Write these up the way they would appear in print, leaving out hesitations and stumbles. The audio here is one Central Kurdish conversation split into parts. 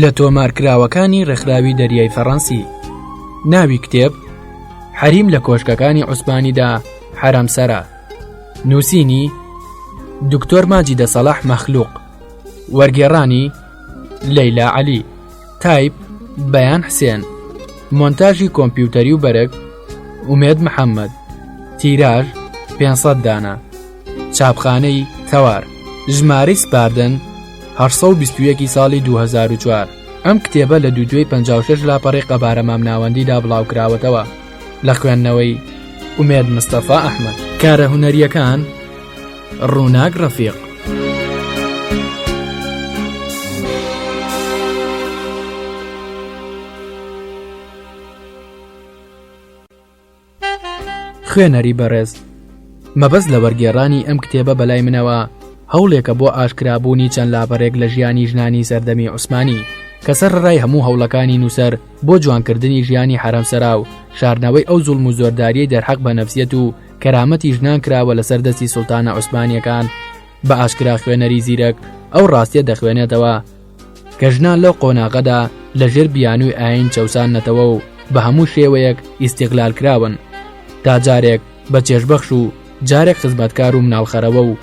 لە تۆمارکراوەکانی ڕێکخراوی دەریای فەڕەنسی. ناوی کتێب حەریم لە کۆشکەکانی عوسمانیدا حەرەمسەرە. نووسینی دکتۆر ماجیدە سەلاح مەخلوق. وەرگێڕانی لەیلا عەلی. تایپ بەیان حسێن. مۆنتاژی کۆمپیوتەری و بەرەک ئومێد محەممەد. تیراژ 500 دانە. چاپخانەی تەوار. ژمارەی سپاردن 821 ساڵی 2004. ئەم کتێبە لە 2256 لاپەڕی قەبارە مامناوەندیدا بڵاوکراوەتەوە لە خوێندنەوەی ئومێد مستەفا ئەحمەد. کارە هونەریەکان ڕووناک ڕەفیق. خوێنەری بەڕێز، مەبەست لە وەرگێڕانی ئەم کتێبە بەلای منەوە هەوڵێکە بۆ ئاشکرابوونی چەند لاپەڕێک لە ژیانی ژنانی سەردەمی عوسمانی کە سەرڕای هەموو هەوڵەکانی نووسەر بۆ جوانکردنی ژیانی حەرەمسەرا و شاردنەوەی ئەو زوڵم و زۆرداریەی دەرحەق بە نەفسیەت و کەرامەتی ژنان کراوە لەسەر دەستی سوڵتانە عوسمانیەکان. بە ئاشکرا خوێنەری زیرەک ئەو ڕاستیە دەخوێنێتەوە کە ژنان لەو قۆناغەدا لەژێر بیانووی ئاین چەوسانەتەوە و بە هەموو شێوەیەک ئیستیقلال کراون، تا جارێک بە چێژبەخش و جارێک خزمەتکار و مناڵخەرەوە و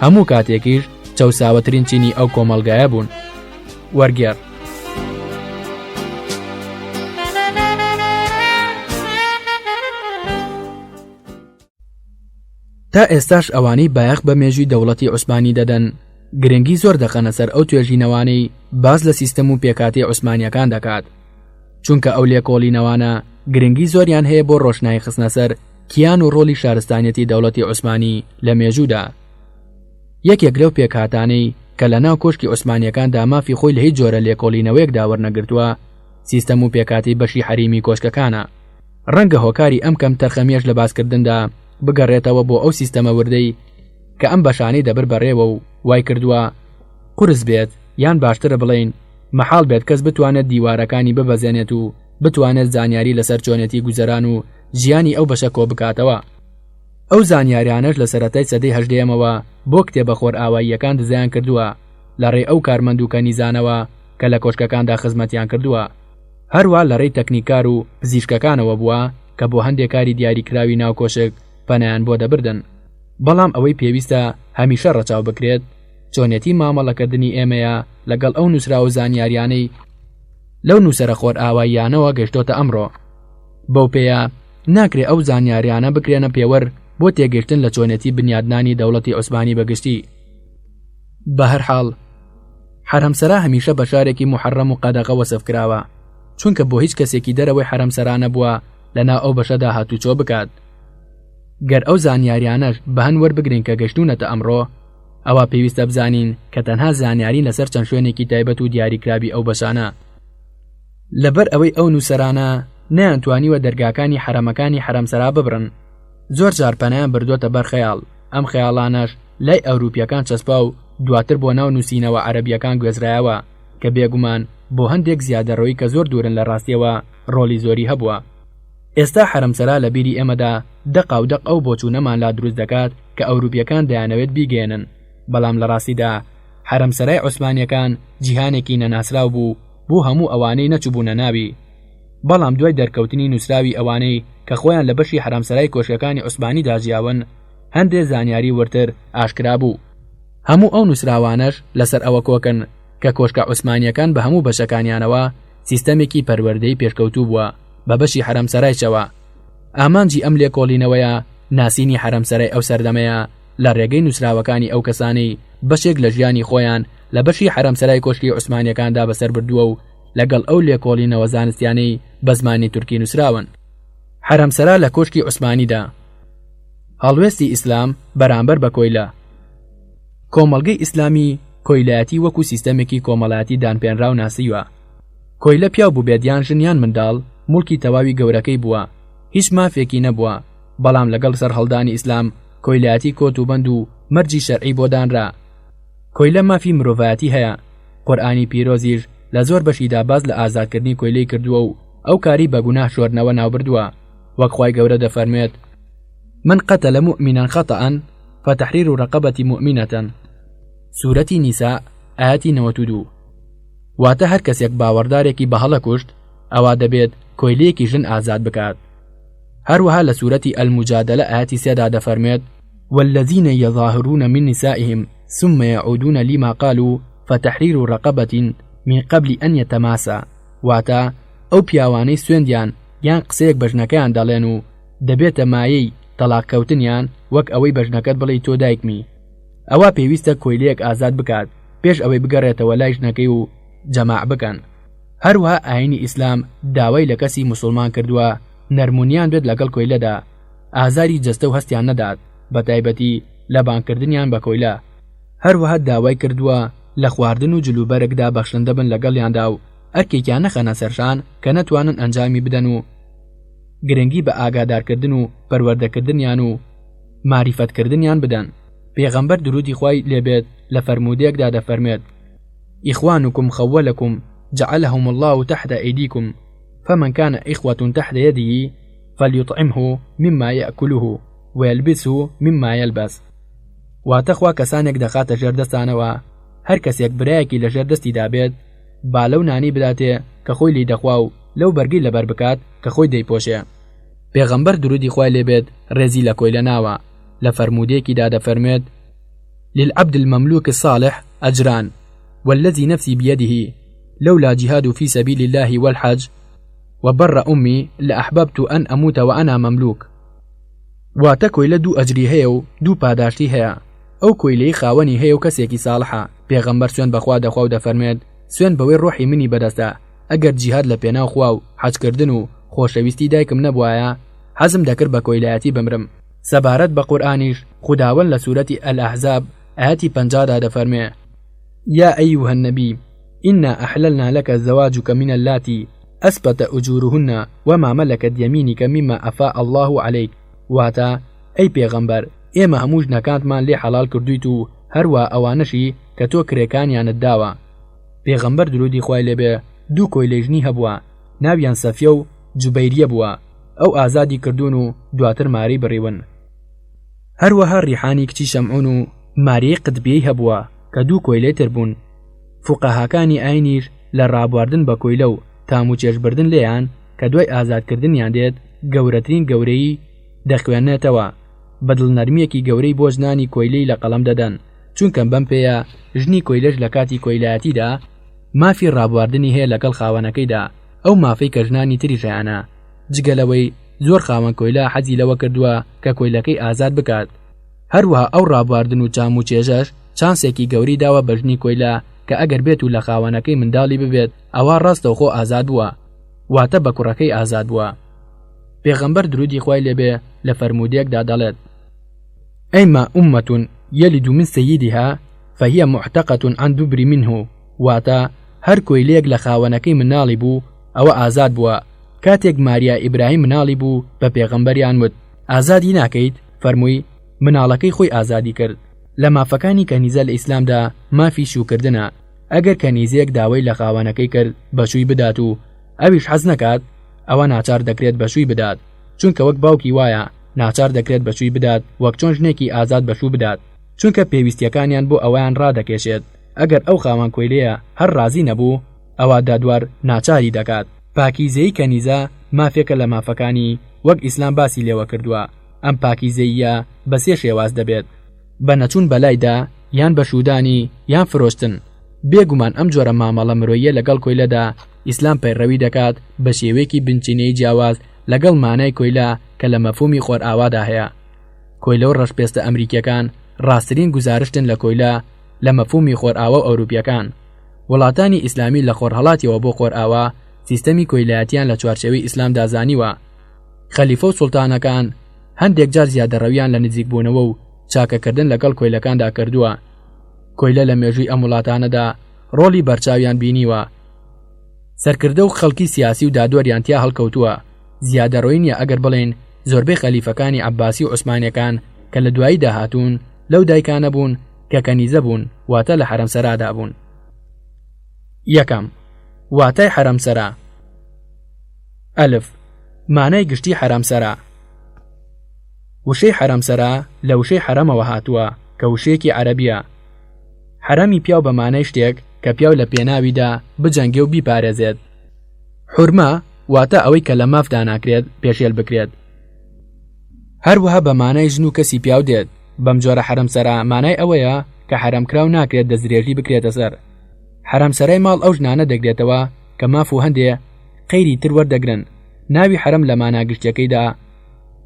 هەموو کاتێکیش چەوساوەترین چینی ئەو کۆمەڵگایە بوون. وەرگێڕ. تا ئێستاش ئەوانەی بایەخ بە مێژووی دەوڵەتی عوسمانی دەدەن گرنگی زۆر دەخەنە سەر ئەو توێژینەوانەی باز لە سیستەم و پێکاتی عوسمانیەکان دەکات، چونکە ئەو لێکۆڵینەوانە گرنگی زۆریان هەیە بۆ ڕۆشنایی خستنە سەر کیان و ڕۆلی شارستانیەتی دەوڵەتی عوسمانی لە مێژوودا. یەکێک لەو پێکهاتانەی کە لە ناو کۆشکی عوسمانیەکاندا مافی خۆی لە هیچ جۆرە لێکۆڵینەوەیەکدا وەرنەگرتووە سیستەم و پێکاتی بەشی حەریمی کۆشکەکانە. ڕەنگە هۆکاری ئەم کەم تەرخەمیەش لە باسکردندا بگەڕێتەوە بۆ ئەو سیستەمە وردەی کە ئەم بەشانەی دەبر بەڕێوە و وای کردووە قورس بێت، یان باشترە بڵێن مەحاڵ بێت کەس بتوانێت دیوارەکانی ببەزێنێت و بتوانێت زانیاری لەسەر چۆنێتی گوزەران و ژیانی ئەو بەشە کۆ بکاتەوە. ئەو زانیاریانەش لە سەرەتای سەدەی 18ەمەوە بۆ کتێبە خۆرئاواییەکان دزایان کردووە لە ڕێی ئەو کارمەند و کەنیزانەوە کە لە کۆشکەکاندا خزمەتیان کردووە. هەروە لە ڕێی تەکنیکار و پزیشکەکانەوە بووە کە بۆ هەندێک کاری دیاریکراوی ناو کۆشک پەنایان بۆ دەبردن. بەڵام ئەوەی پێویستە هەمیشە ڕەچاو بکرێت چۆنێتی مامەڵەکردنی ئێمەیە لەگەڵ ئەو نووسراوە زانیاریانەی لەو نووسەرە خۆرئاواییانەوە گەشتۆتە ئەمڕۆ. بەو پێیە ناکرێ ئەو زانیاریانە بکرێنە پێوەر بۆ تێگەشتن لە چۆنێتی بنیادنانی دەوڵەتی عوسمانی بەگشتی. بە هەر حاڵ حەرەمسەرا هەمیشە بەشارێکی محەڕەم و قەدەغە وەسف کراوە، چونکە بۆ هیچ کەسێکی دەرەوەی حەرەمسەرا نەبووە لەناو ئەو بەشەدا هاتوچۆ بکات. گەر ئەو زانیاریانەش بەهەن وەربگرین کە گەشتونەتە ئەمڕۆ، ئەوە پێویستە بزانین کە تەنها زانیاری لەسەر چەند شوێنێکی تایبەت و دیاریکراوی ئەو بەشانە. لەبەر ئەوەی ئەو نووسەرانە نەیانتوانیوە دەرگاکانی حرەمەکانی حەرەمسەرا ببڕن، زۆر جار پەنایان بردوۆتە بەر خەیاڵ. ئەم خەیاڵانەش لای ئەوروپیەکان چەسپا و دواتر بۆ ناو نووسینەوە عەرەبیەکان گوێزرایەوە کە بێگومان بۆ هەندێک زیادەڕەوەی کە زۆر دوورن لە ڕاستیەوە ڕۆلی زۆری هەبووە. ئێستا حەرەمسەرا لە بیری ئێمەدا دەقا و دەق ئەو بۆچوونەمان لا دروست دەکات کە ئەوروپیەکان دەیانەوێت بیگێنن، بەڵام لە ڕاستیدا حەرەمسەرای عوسمانیەکان جیهانێکی نەناسراو بوو بۆ هەموو ئەوانەی نەچووبوونە ناوی. بەڵام دوای دەرکەوتنی نووسراوی ئەوانەی کە خۆیان لە بەشی حەرەمسەرای کۆشکەکانی عوسمانی داژیاون هەندێک زانیاری ورتر ئاشکرا بوو. هەموو ئەو نووسراوانەش لەسەر ئەوە کۆکن کە کۆشکە عوسمانیەکان بە هەموو بەشەکانیانەوە سیستەمێکی پەروەردەی پێشکەوتوو بووە بە بەشی حەرەمسەرایشەوە. ئامانجی ئەم لێکۆڵینەوەیە ناسینی حەرەمسەرای ئەو سەردەمەیە لە ڕێگەی نووسراوەکانی ئەو کەسانەی بەشێک لە ژیانی خۆیان لە بەشی حەرەمسەرای کۆشکی عوسمانیەکاندا بەسەر بردووە و لەگەڵ ئەو لێکۆڵینەوە زانستیانەی بە زمانی تورکی نووسراون. حەرەمسەرا لە کۆشکی عوسمانیدا هەڵوێستی ئیسلام بەرامبەر بە کۆیلە. کۆمەڵگەی ئیسلامی کۆیلایەتی وەکو سیستەمێکی کۆمەڵایەتی دانپێنراو ناسیوە. کۆیلە پیاو بوو بێدیان ژنیان منداڵ موڵکی تەواوی گەورەکەی بووە، هیچ مافێکی نەبووە. بەڵام لەگەڵ سەر هەڵدانی ئیسلام کۆیلایەتی کۆت و بەند و مەرجی شەرعی بۆ دانرا. کۆیلە مافی مرۆڤایەتی هەیە. قورئانی پیرۆزیش لە زۆر بەشیدا باز لە ئازادکردنی کۆیلەی کردووە و ئەو کاری بە گوناه شۆرنەوە ناو بردووە. وەک خوای گەورە دەفەرمێت من قتل مؤمنا خطأ فتحرير رقبة مؤمنة سورەتی نیسا ئاەتی 92 واتە هەر کەسێک باوەڕدارێکی بەهەڵە کوشت ئەوا دەبێت کۆیلەیەکی ژن ئازاد بکات. هەروەها لە سورەتی ئەلموجادلە ئاەتی 3 دەفەرمێت والذين يظاهرون من نسائهم ثم يعودون لما قالوا فتحرير رقبة من قبل أن يتماسا واتە ئەو پیاوانەی سوێندیان یان قسەیەک بەژنەکەیان دەڵێن و دەبێتە مایەی تەلاقکەوتنیان وەک ئەوەی بەژنەکەت بڵێ تۆ دایکمی ئەوە پێویستە کۆیلەیەک ئازاد بکات پێش ئەوەی بگەڕێتەوە لای ژنەکەی و جەماع بکەن. هەروەها ئاینی ئیسلام داوای لە کەسی مسلمان کردووە نەرمونیان بێت لەگەڵ کۆیلەدا ئازاری جەستە و هەستیان نەدات بە تایبەتی لە بانکردنیان بە کۆیلە. هەروەها داوای کردووە لە خواردن و جلوبەرێکدا بەخشندە بن لەگەڵیاندا و ئەرکێکیان نەخەنە سەرشان کە نەتوانن ئەنجامی بدەن و گرنگی بە ئاگادارکردن و پەروەردەکردنیان و ماریفەتکردنیان بدەن. پێغەمبەر درودی خوای لێبێت لە فەرمودەیەکدا دەفەرمێت إخوانكم خولكم جعلهم الله تحت أيديكم فمن كان إخوة تحت يده فليطعمه مما يأكله ويلبسه مما يلبس واتەخوا کەسانێک دەخاتە ژێردەستانەوە هەر کەسێک برایەکی لە ژێردەستی دابێت با لەو نانی بداتێ کە خۆی لی دەخوا و لەو بەرگی لەبەر بکات کە خۆی دەیپۆشێ. پێغەمبەر درودی خوای لێبێت ڕێزی لە کۆیلە ناوە لە فەرمودەیەکیدا دەفەرمێت للعبد المملوك الصالح أجران والذي نفسي بيده لولا جهاد في سبيل الله والحج وبر أمي لأحببت أن أموت وأنا مملوك. واتە کۆیلە دوو ئەجری هەیە و دوو پاداشتی هەیە. ئەو کۆیلەی خاوەنی هەیە و کەسێکی ساڵحە. پێغەمبەر سوێن بەخوا دەخوا و دەفەرمێت سوێن بەوەی ڕۆحی منی بەدەستە ئەگەر جیهاد لە پێناو خوا و حەجکردن و خۆشەویستی دایکم نەبوایە حەزم دەکرد بە کۆیلایەتی بمرم. سەبارەت بە قورئانیش خوداوەند لە سورەتی الأحزاب ئاەتی 50 دەفەرمێ يا أيها النبي إنا أحللنا لك زواجك من اللاتي أثبت أجورهن وما ملكت يمينك مما أفاء الله عليك. واتە ئەی پێغەمبەر ئێمە هەموو ژنەکانتمان لێ حەڵال کردویت و هەروە ئەوانەشی کە تۆ کرێکانیانت داوە. پێغەمبەر درودی خوای لێبێ دوو کۆیلەی ژنی هەبووە ناویان سەفیە و جوبەیریە بووە ئەو ئازادی کردوون و دواتر ماری بڕیون. هەروەها ڕیحانی کچی شەمعون و ماریەی قتبیەی هەبووە کە دوو کۆیلەی تر بوون. فوقەهاکانی ئاینیش لە ڕابواردن بە کۆیلە و تام و چێژبردن لێیان کە دوای ئازادکردنیان دێت گەورەترین گەورەی دەخوێنێتەوە بەدڵ نەرمیەکی گەورەی بۆ ژنانی کۆیلەی لە قەڵەم دەدەن چونکە بەم پێیە ژنی کۆیلەش لە کاتی کۆیلایەتیدا مافی ڕابواردنی هەیە لەگەڵ خاوەنەکەیدا ئەو مافەی کە ژنانی تریشیانە جگەلەوەی زۆر خاوەن کۆیلا حەزی لەوە کردووە کە کۆیلەکەی ئازاد بکات. هەروەها ئەو ڕابواردن و چام و چێژەش چانسێکی گەوری داوە بە ژنی کۆیلا کە ئەگەر بێت و لە خاوەنەکەی منداڵی ببێت ئەوە ڕاستەوخۆ ئازاد بووە واتە بە کوڕەکەی ئازاد بووە. پێغەمبەر درودی خوای لێبێ لە فەرمودەیەکدا دەڵێت ئەیما ئومەتون یەلد من سەیدها فهي معتقة عن دبر منه. واتە هەر کۆیلەیەک لە خاوەنەکەی مناڵی بوو ئەوە ئازاد بووە. کاتێک ماریا ئیبراهیم مناڵی بوو بە پێغەمبەریان وت ئازادی ناکەیت فەرمووی مناڵەکەی خۆی ئازادی کرد. لە مافەکانی کەنیزە لە ئیسلامدا مافی شوکردنە ئەگەر کەنیزەیەک داوای لە خاوەنەکەی کرد بەشووی بدات و ئەویش حەز نەکات ئەوە ناچار دەکرێت بەشووی بدات چونکە وەک باوکی وایە ناچار دەکرێت بەشووی بدات وەک چۆن ژنێکی ئازاد بەشوو بدات چونکە پێویستیەکانیان بۆ ئەویان ڕادەکێشێت. ئەگەر ئەو خاوەن کۆیلەیە هەر ڕازی نەبوو ئەوە دادوار ناچاری دەکات. پاکیزەی کەنیزە مافێکە لە مافەکانی وەک ئیسلام باسی لێوە کردووە. ئەم پاکیزەیە بە سێ شێواز دەبێت بە نەچوون بەلایدا یان بەشودانی یان فرۆشتن. بێگومان ئەم جۆرە مامەڵە مرۆیە لەگەڵ کۆیلەدا ئیسلام پەیڕەوی دەکات بە شێوەیەکی بنچینەی جیاواز لەگەڵ مانای کۆیلا کە لە مەفهومی خۆرئاوادا هەیە. کۆیلە و ڕەشپێستە ئەمریکیەکان ڕاستترین گوزارشتن لە کۆیلا لە مەفهومی خۆرئاوا و ئەوروپیەکان. وڵاتانی ئیسلامی لە خۆرهەڵاتیەوە بۆ خۆرئاوا سیستەمی کۆیلایەتیان لە چوارچێوەی ئیسلام دازانیوە. خەلیفە و سوڵتانەکان هەندێک جار زیادەڕەویان لە نزیکبوونەوە و چاکەکردن لەگەڵ کۆیلەکاندا کردووە. کۆیلە لە مێژووی ئەم وڵاتانەدا ڕۆڵی بەرچاویان بینیوە. سەرکردە و خەڵکی سیاسی و دادوەریان تیا هەڵکەوتووە. زیادەڕۆی نیە ئەگەر بڵێن زۆربەی خەلیفەکانی عەباسی و عوسمانیەکان کە لە دوایی داهاتوون لەو دایکانە بوون کە کەنیزە بوون واتە لە حەرەمسەرادا بوون. یەکەم واتای حەرەمسەرا. ئەلف مانای گشتی حرامسەرا. وشەی حرامسەرا لە وشەی حرەمەوە هاتووە کە وشەیەکی عەرەبیە. حرەمی پیاو بە مانای شتێک کە پیاو لە پێناویدا بجەنگێ و بیپارێزێت. حورما واتە ئەوەی کە لە مافدا ناکرێت پێشێل بکرێت. هەروەها بە مانای ژن و کەسی پیاو دێت. بەم جۆرە حرامسەرا مانای ئەوەیە کە حرامکراو ناکرێت دەستدرێژی بکرێتە سەر. حرامسەرای ماڵ ئەو ژنانە دەگرێتەوە کە ماف و هەندێ قەیری تر وەردەگرن. ناوی حرەم لە ماناگشتەکەیدا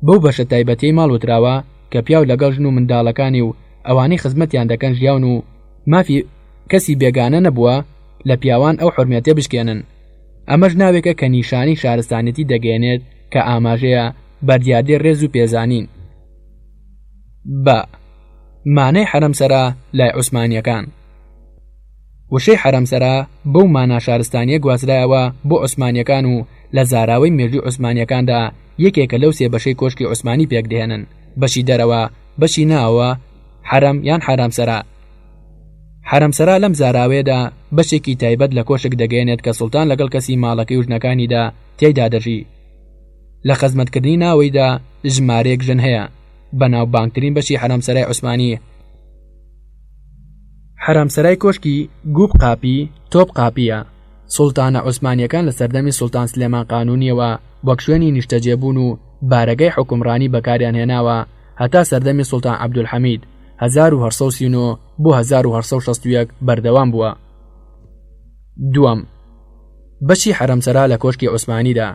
بەو بەشە تایبەتەی ماڵ وتراوە کە پیاو لەگەڵ ژن و منداڵەکانی و ئەوانەی خزمەتیان دەکەن ژیاون و مافی کەسی بێگانە نەبووە لە پیاوان ئەو حورمەتێ بشکێنن. ئەمەش ناوێکە کە نیشانی شارستانەتی دەگەێنێت کە ئاماژەیە بەردیادێ ڕێز و پێزانین. بە مانای حرەمسەرا لای عوسمانیەکان. وشەی حرەمسەرا بەو مانا شارستانیە گوازرایەوە بۆ عوسمانیەکان و لە زاراوەی مێژووی عوسمانیەکاندا یەکێکە لەو سێ بەشەی کۆشکی عوسمانی پێکدێنن: بەشی دەرەوە، بەشی ناوە، حرەم یان حرامسەرا. حرامسەرا لەم زاراوەیەدا بەشێکی تایبەت لە کۆشک دەگەێنێت کە سوڵتان لەگەڵ کەسی ماڵەکەی و ژنەکانیدا تێیدا دەژی. لە خەزمەتکردنی ناوەیدا ژمارەیەک ژن هەیە. بەناوبانگترین بەشی حرامسەرای عوسمانی حرامسەرای کۆشکی گوب قاپی تۆپ قاپیە. سوڵتانە عوسمانیەکان لە سەردەمی سوڵتان سلێمان قانونیەوە وەک شوێنی نیشتەجێبوون و بارەگەی حکومڕانی بەکاریان هێناوە هەتا سەردەمی سوڵتان عەبدولحەمید 1839 بۆ 1861 بەردەوام بووە. دووەم، بەشی حرامسەرا لە کۆشکی عوسمانیدا.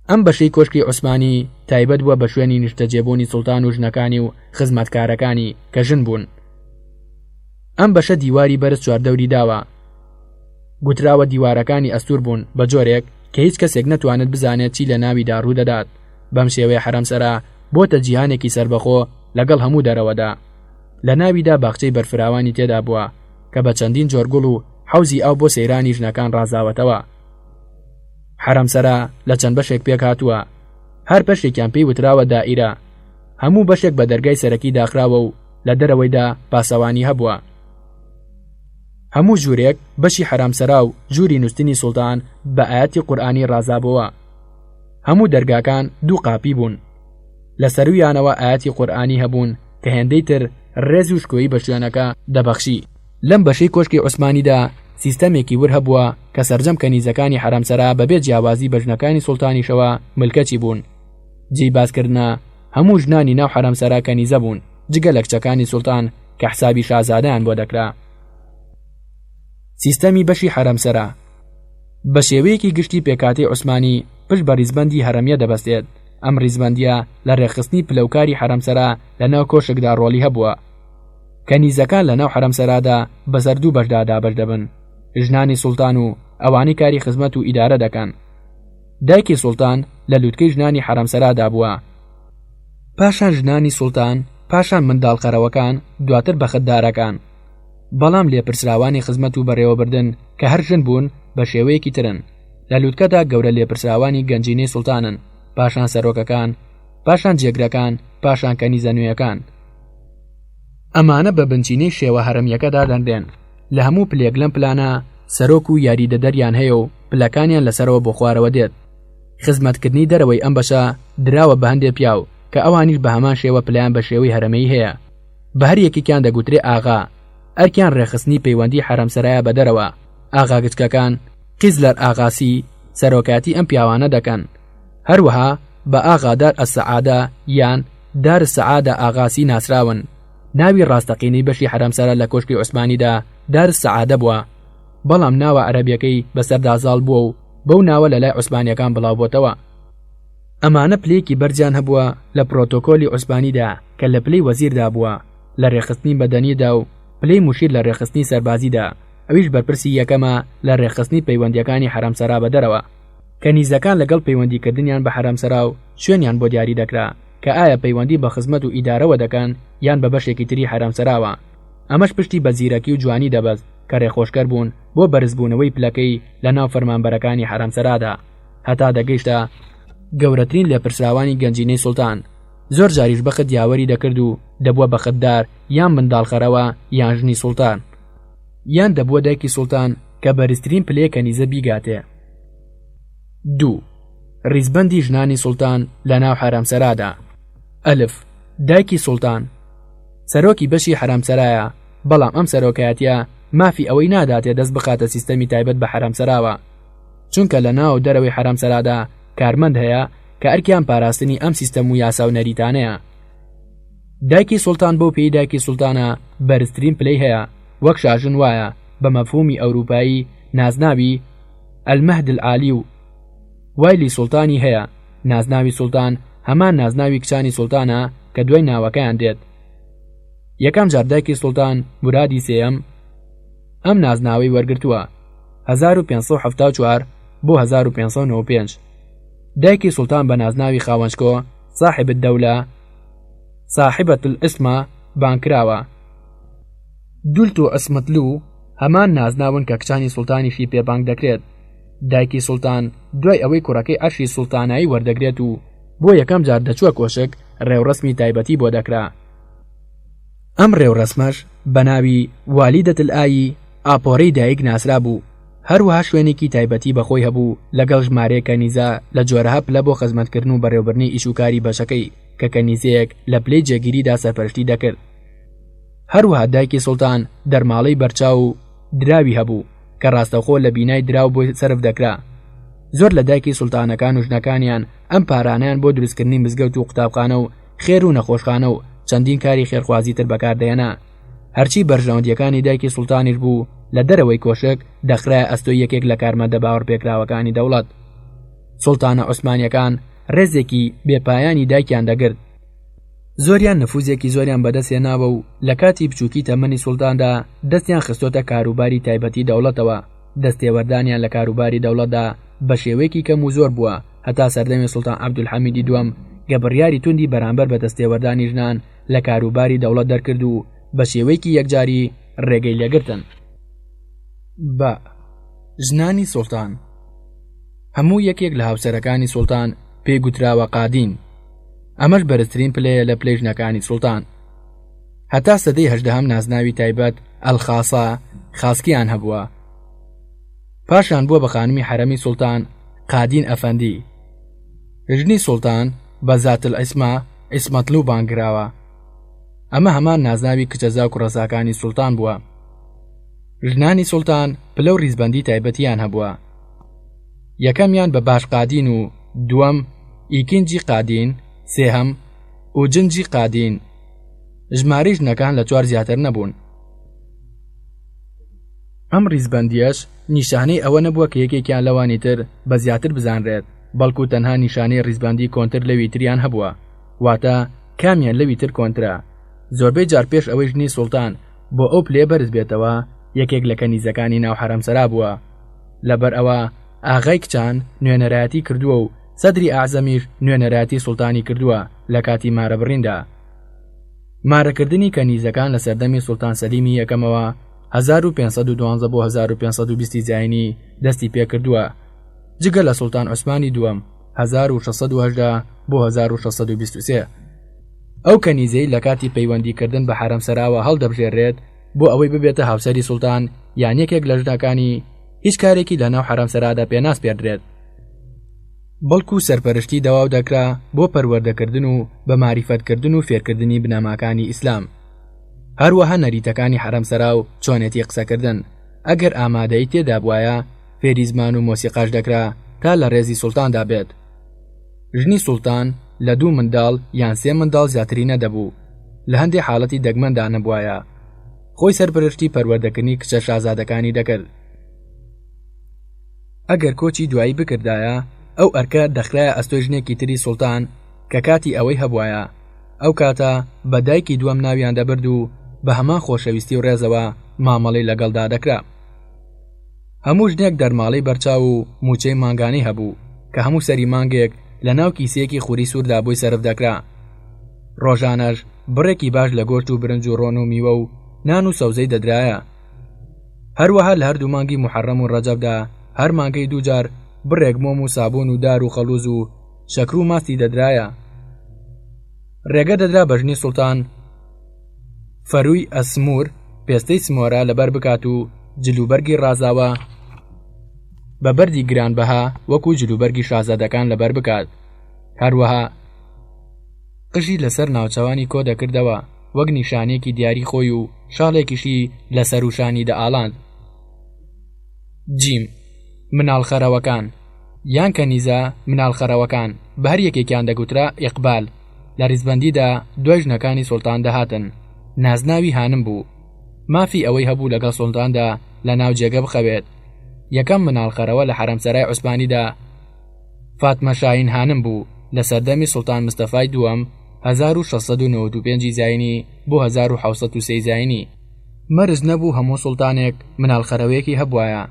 ئەم بەشەی کۆشکی عوسمانی تایبەت بووە بە شوێنی نیشتەجێبوونی سوڵتان و ژنەکانی و خزمەتکارەکانی کە ژن بوون. ئەم بەشە دیواری بەرز چواردەوری داوە. گوتراوە دیوارەکانی ئەستور بوون بە جۆرێک کە هیچ کەسێک نەتوانێت بزانێت چی لە ناویدا ڕوودەدات. بەم شێوەیە حرامسەرا بۆتە جیهانێکی سربەخۆ لەگەڵ هەموو دەرەوەدا. لە ناویدا باخچەی بەرفراوانی تێدا بووە کە بە چەندین جۆرگوڵ و حەوزی ئاو بۆ سەیرانی ژنەکان ڕازاوەتەوە. حرامسەرا لە چەند بەشێک پێک هاتووە. هەر بەشێکیان پێی وتراوە دائیرە. هەموو بەشێک بە دەرگای سەرەکی داخراوە و لە دەرەوەیدا پاسەوانی هەبووە. هەموو ژوورێک بەشی حرامسەرا و ژووری نووسینی سوڵتان بە ئاەتی قورئانی ڕازابەوە. هەموو دەرگاکان دوو قاپی بوون. لە سەرویانەوە ئاەتی قورئانی هەبوون کە هێندەی تر ڕێز و شکۆیی بە شوێنەکە دەبەخشی. لەم بەشەی کۆشکی عوسمانیدا سیستەمێکی ور هەبووە کە سەرجەم کەنیزەکانی حرامسەرا بەبێ جیاوازی بە ژنەکانی سوڵتانیشەوە ملکەچی بوون. جێی باسکردنە هەموو ژنانی ناو حرامسەرا کەنیزە بوون جگە لە کچەکانی سوڵتان کە حسابی شازادەیان بۆ دەکرا. سیستەمی بەشی حرامسەرا بە شێوەیەکی گشتی پێکاتی عوسمانی پشت بە ریزبەندی هەرەمیە دەبەستێت. ئەم ریزبەندیە لە ڕێخستنی پلەوکاری حرامسەرا لە ناو کۆشکدا ڕۆلی هەبووە. کەنیزەکان لە ناو حرامسەرادا بەسەر دوو بەشدا دابەش دەبن: ژنانی سوڵتان و ئەوانی کاری خزمەت و ئیدارە دەکەن. دایکی سوڵتان لە لووتکەی ژنانی حرامسەرادا بووە. پاشان ژنانی سوڵتان، پاشان منداڵقەرەوەکان، دواتر بەختدارەکان. بەڵام لێپرسراوانی خزمەت و بەڕێوەبردن کە هەر ژن بوون بە شێوەیەکی ترن. لە لووتکەدا گەورە لێپرسراوانی گەنجینەی سوڵتانن، پاشان سەرۆکەکان، پاشان جێگرەکان، پاشان کەنیزە نوێیەکان. ئەمانە بە بنچینەی شێوە هەرەمیەکەدا دەندێن. لە هەموو پلێک لەم پلانە سەرۆک و یاریدەدەریان هەیە و پلەکانیان لەسەرەوە بۆ خوارەوە دێت. خزمەتکردنی دەرەوەی ئەم بەشە دراوە بە هەندێک پیاو کە ئەوانیش بە هەمان شێوە پلیان بە شێوەی هەرەمەیی هەیە. بە هەر یەکێکیان دەگوترێ ئاغا. ئەرکیان ڕێخستنی پەیوەندی حرامسەرایە بە دەرەوە. ئاغا گچکەکان قیزلەر ئاغاسی سەرۆکاتی ئەم پیاوانە دەکەن. هەروەها بە ئاغادار ئەسسەعادە یان دار سەعادە ئاغاسی ناسراون. ناوی ڕاستەقینەی بەشی حرامسەرا لە کۆشکی عوسمانیدا دار سەعادە بووە، بەڵام ناوە عەرەبیەکەی بەسەردازاڵ بووە و بەو ناوە لە لای عوسمانیەکان بڵاو بۆتەوە. ئەمانە پلەیەکی بەرجیان هەبووە لە پرۆتۆکۆلی عوسمانیدا کە لە پلەی وەزیردا بووە، لە ڕێخستنی بەدەنیدا و پلەی موشیر لە ڕێخستنی سەربازیدا. ئەویش بەرپرسی یەکەمە لە ڕێخستنی پەیوەندیەکانی حرامسەرا بە دەرەوە. کەنیزەکان لەگەڵ پەیوەندیکردنیان بە حرامسەرا و شوێنیان بۆ دیاری دەکرا کە ئایا پەیوەندی بە خزمەت و ئیدارەوە دەکەن یان بە بەشێکی تری حرامسەراوە. ئەمەش پشتی بە زیرەکی و جوانی دەبەست کە ڕێخۆشکەر بوون بۆ بەرزبوونەوەی پلەکەی لە ناو فەرمانبەرەکانی حرامسەرادا، هەتا دەگەیشتە گەورەترین لێپرسراوانی گەنجینەی سوڵتان. زۆر جاریش بەخت یاوەری دەکرد و دەبووە بەختدار یان منداڵخەرەوە یان ژنی سوڵتان، یان دەبووە دایکی سوڵتان کە بەرزترین پلەیە کەنیزە بیگاتێ. 2. ریزبەندی ژنانی سوڵتان لەناو حرامسەرادا. ئەلف. دایکی سوڵتان سەرۆکی بەشی حرامسەرایە، بەڵام ئەم سەرۆکایەتیە مافی ئەوەی ناداتێ دەست بخاتە سیستەمی تایبەت بە حرامسەراوە، چونکە لە ناو دەرەوەی حرامسەرادا کارمەند هەیە کە ئەرکیان پاراستنی ئەم سیستەم و یاسا و نەریتانەیە. دایکی سوڵتان بۆ پێی دایکی سوڵتانە بەرزترین پلەی هەیە، وەک شاژن وایە بە مەفهومی ئەوروپایی نازناوی ئەلمەهد العالی و وایلی سوڵتانی هەیە. نازناوی سوڵتان هەمان نازناوی کچانی سوڵتانە کە دوای ناوەکەیان دێت. یەکەم جار دایکی سوڵتان مرادی سێیەم ئەم نازناوەی وەرگرتووە 1574 بۆ 1595. دایکی سوڵتان بە نازناوی خاوەنشکۆ صاحب الدەولە صاحبەت الئسمە بانکراوە. دولت و ئەسمەتلو هەمان نازناون کە کچانی سوڵتانیشی پێبانگ دەکرێت. دایکی سوڵتان دوای ئەوەی کوڕەکەی ئەشی سوڵتانایی وەردەگرێت و بۆ یەکەم جار دەچووە کۆشک ڕێوڕسمی تایبەتی بۆ دەکرا. ئەم ڕێوڕسمەش بە ناوی والیدەت الئایی ئاپۆرەی دایک ناسرا بوو. هەروەها شوێنێکی تایبەتی بەخۆی هەبوو لەگەڵ ژمارەیە کەنیزە لە جۆرەها پلە بۆ خزمەتکردن و بەڕێوەبردنی ئیشوکاری بەشەکەی کە کەنیزەیەک لە پلەی جێگیریدا سەرپەرشتی دەکرد. هەروەها دایکی سوڵتان دەرماڵەی بەرچاو و دراوی هەبوو کە ڕاستەوخۆ لە بینای دراو بۆ سەرف دەکرا. زۆر لە دایکی سوڵتانەکان و ژنەکانیان ئەم پارانیان بۆ دروستکردنی مزگەوت و قوتابخانە و خێر و نەخۆشخانە و چەندین کاری خێرخوازی تر بەکاردێنا. هەرچی بەرژەوەندیەکانی دایکی سوڵتانیش بوو لە دەرەوەی کۆشک دەخرای ئەستۆی یەکێک لە کارمەندە باوەڕ پێکراوەکانی دەوڵەت. سوڵتانە عوسمانیەکان ڕێزێکی بێپایانی دایکیان دەگرت. زۆریان نفوزێکی زۆریان بەدەستێناوە و لە کاتی بچووکی تەمەنی سوڵتاندا دەستیان خستۆتە کاروباری تایبەتی دەوڵەتەوە. دەستێوەردانیان لە کاروباری دەوڵەتدا بە شێوەیەکی کەم و زۆر بووە هەتا سەردەمی سوڵتان عەبدولحەمیدی دووەم کە بڕیاری توندی بەرامبەر بە دەستێوەردانی ژنان لە کاروباری دەوڵەت دەرکرد و بە شێوەیەکی یەکجاری ڕێگەی لێگرتن. بە ژنانی سوڵتان هەموو یەکێک لە هاوسەرەکانی سوڵتان پێی گوتراوە قادین. ئەمەش بەرزترین پلەیە لە پلەی ژنەکانی سوڵتان. هەتا سەدەی هەژدەهەم نازناوی تایبەت ئەلخاسا خاسکیان هەبووە. پاشان بووە بە خانمی حرەمی سوڵتان قادین ئەفەندی. ژنی سوڵتان بە زات الئیسما ئیسمەتلو بانگراوە. ئەمە هەمان نازناوی کچەزا و کوڕەساکانی سوڵتان بووە. ژنانی سوڵتان پلە و ریزبەندی تایبەتیان هەبووە. یەکەمیان بە باش قادین و دووەم ئیکنجی قادین، سێهەم و جنجی قادین. ژمارەی ژنەکان لە 4 زیاتر نەبوون. ئەم ریزبەندیەش نیشانەی ئەوە نەبووە کە یەکێکیان لەوانی تر بە زیاتر بزانرێت، بەڵکو تەنها نیشانەی ریزبەندی کۆنتر لەوی تریان هەبووە، واتە کامیان لەوی تر کۆنترا. زۆربەی جار پێش ئەوەی ژنی سوڵتان بۆ ئەو پلێ بەرز بێتەوە یەکێک لە کەنیزەکانی ناو حرەمسەرا بووە. لەبەر ئەوە ئاغای کچان نوێنەرایەتی کردووە و سەدری ئاعزەمیش نوێنەرایەتی سوڵتانی کردووە لە کاتی مارەبڕیندا. مارەکردنی کەنیزەکان لە سەردەمی سوڵتان سەلیمی یەکەمەوە 1512 بۆ 1520 زاینی دەستی پێکردووە، جگە لە سوڵتان عوسمانی دووەم 1618 بۆ 1623. ئەو کەنیزەی لە کاتی پەیوەندیکردن بە حرەمسەراوە هەڵدەبژێڕێت بۆ ئەوەی ببێتە هاوسەری سوڵتان یان یەکێک لە ژنەکانی، هیچ کارێکی لە ناو حرەمسەرادا پێناس پێدرێت، بەڵکو سەرپەرشتی دەواو دەکرا بۆ پەروەردەکردن و بە ماریفەتکردن و فێرکردنی بنەماکانی ئیسلام. هەروەها نەریتەکانی حرەمسەرا و چۆنێتی قسەکردن ئەگەر ئامادەی تێدا بوایە فێری زمان و مۆسیقاش دەکرا تا لە ڕێزی سوڵتاندا بێت. ژنی سوڵتان لە 2 منداڵ یان 3 منداڵ زیاتری نەدەبوو، لە هەندێک حاڵەتی دەگمەندا نەبوایە. خۆی سەرپەرشتی پەروەردەکردنی کچە شازادەکانی دەکرد. ئەگەر کۆچی دوایی بکردایە ئەو ئەرکە دەخرایە ئەستۆی ژنێکی تری سوڵتان کە کاتی ئەوەی هەبوایە. ئەو کاتە بە دایکی دووەم ناویان دەبرد و بە هەمان خۆشەویستی و ڕێزەوە مامەڵەی لەگەڵدا دەکرا. هەموو ژنێک دەرماڵەی بەرچاو و موچەی مانگانی هەبوو کە هەموو سەری مانگێک لە ناو کیسەیەکی خوری سووردا بۆی سەرف دەکرا. ڕۆژانەش بڕێکی باش لە گۆشت و برنج و ڕۆن و میوە و نان و سەوزەی دەدرایە. هەروەها لە هەردوو مانگی محەڕەم و ڕەجەبدا هەر مانگەی 2 جار بڕێک مۆم و سابۆن و دار و خەڵوز و شەکر و ماستی دەدرایە. ڕێگە دەدرا بە ژنی سوڵتان فەرووی ئەسمور پێستەی سمۆرە لەبەر بکات و جلوبەرگی ڕازاوە بە بەردی گرانبەها وەکو جلوبەرگی شازادەکان لەبەر بکات. هەروەها قژی لەسەر ناوچەوانی کۆ دەکردەوە وەک نیشانێکی دیاری خۆی و شاڵێکیشی لەسەر و شانی دەئاڵاند. جیم مناڵخەرەوەکان یان کەنیزە مناڵخەرەوەکان بە هەر یەکێکیان دەگوترا ئیقبال. لە ڕیزبەندیدا دوای ژنەکانی سوڵتان دەهاتن. نازناوی هانم بوو. مافی ئەوەی هەبوو لەگەڵ سوڵتاندا لە ناو جێگە بخەوێت. یەکەم مناڵخەرەوە لە حەرەمسەرای عوسمانیدا فاتمە شاهین هانم بوو لە سەردەمی سوڵتان مستەفای دووەم 1695 زاینی بۆ 1703 زاینی. مەرج نەبوو هەموو سوڵتانێک مناڵخەرەوەیەکی هەبوایە.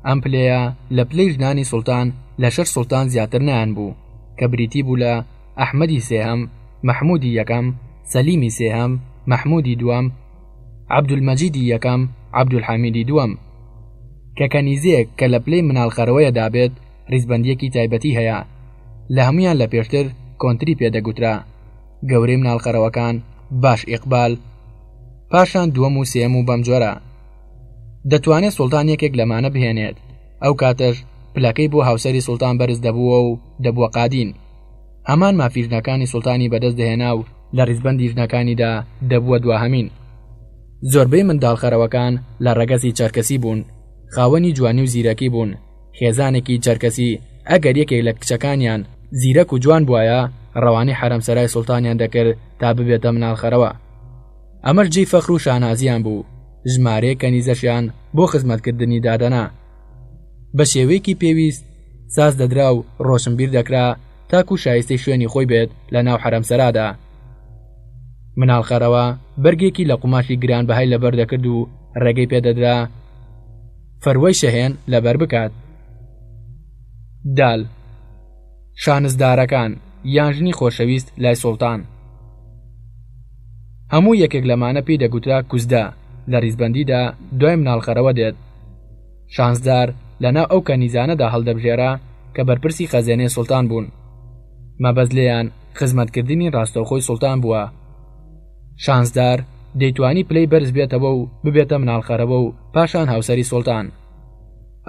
ئەم پلەیە لە پلەی ژنانی سوڵتان لە 6 سوڵتان زیاتر نیان بوو کە بریتی بوو لە ئەحمەدی سێهەم، مەحموودی یەکەم، سەلیمی سێهەم، مەحموودی دووەم، عەبدولمەجیدی یەکەم، عەبدولحەمیدی دووەم. کە کەنیزەیەک کە لە پلەی مناڵخەرەوەیە دابێت ڕیزبەندیەکی تایبەتی هەیە. لە هەمویان لە پێشتر کۆنتری پێدەگوترا. گەورەی مناڵخەرەوەکان باش ئیقبال، پاشان دووەم و سێم و بەم جۆرە. دەتوانێت سوڵتان یەکێک لەمانە بهێنێت. ئەو کاتەش پلەکەی بۆ هاوسەری سوڵتان بەرز دەبووە و دەبووە قادین. هەمان مافی ژنەکانی سوڵتانی بەدەست دەهێنا و لە ڕیزبەندی ژنەکانیدا دەبووە دواهەمین. زۆربەی منداڵخەرەوەکان لە ڕەگەزی چەرکەسی بوون. خاوەنی جوانی و زیرەکی بوون. خێزانێکی چەرکەسی ئەگەر یەکێک لە کچەکانیان زیرەک و جوان بووایە ڕەوانی حەرەمسەرای سوڵتانیان دەکرد تا ببێتە مناڵخەرەوە. ئەمەش جێی فەخر و شانازیان بوو. ژمارەیە کەنیزەشیان بۆ خزمەتکردنی دادەنا. بە شێوەیەکی پێویست ساز دەدرا و ڕۆشنبیر دەکرا تاکو شایستەی شوێنی خۆی بێت لە ناو حەرەمسەرادا. مناڵخەرەوە بەرگێکی لە قوماشی گرانبەهای لەبەر دەکرد و ڕێگەی پێدەدرا فەروەی شەهێن لەبەر بکات. دال شانزدارەکان یان ژنی خۆشەویست لای سوڵتان. هەموو یەکێک لەمانە پێی دەگوترا کوزدە. لە ڕیزبەندیدا دوای مناڵخەرەوە دێت. شانزدار لەناو ئەو کەنیزانەدا هەڵدەبژێرا کە بەرپرسی خەزێنەی سوڵتان بوون. مەبەست لێیان خزمەتکردنی ڕاستەوخۆی سوڵتان بووە. شانزدار دەیتوانی پلەی بەرز بێتەوە و ببێتە مناڵخەرەوە و پاشان هاوسەری سوڵتان.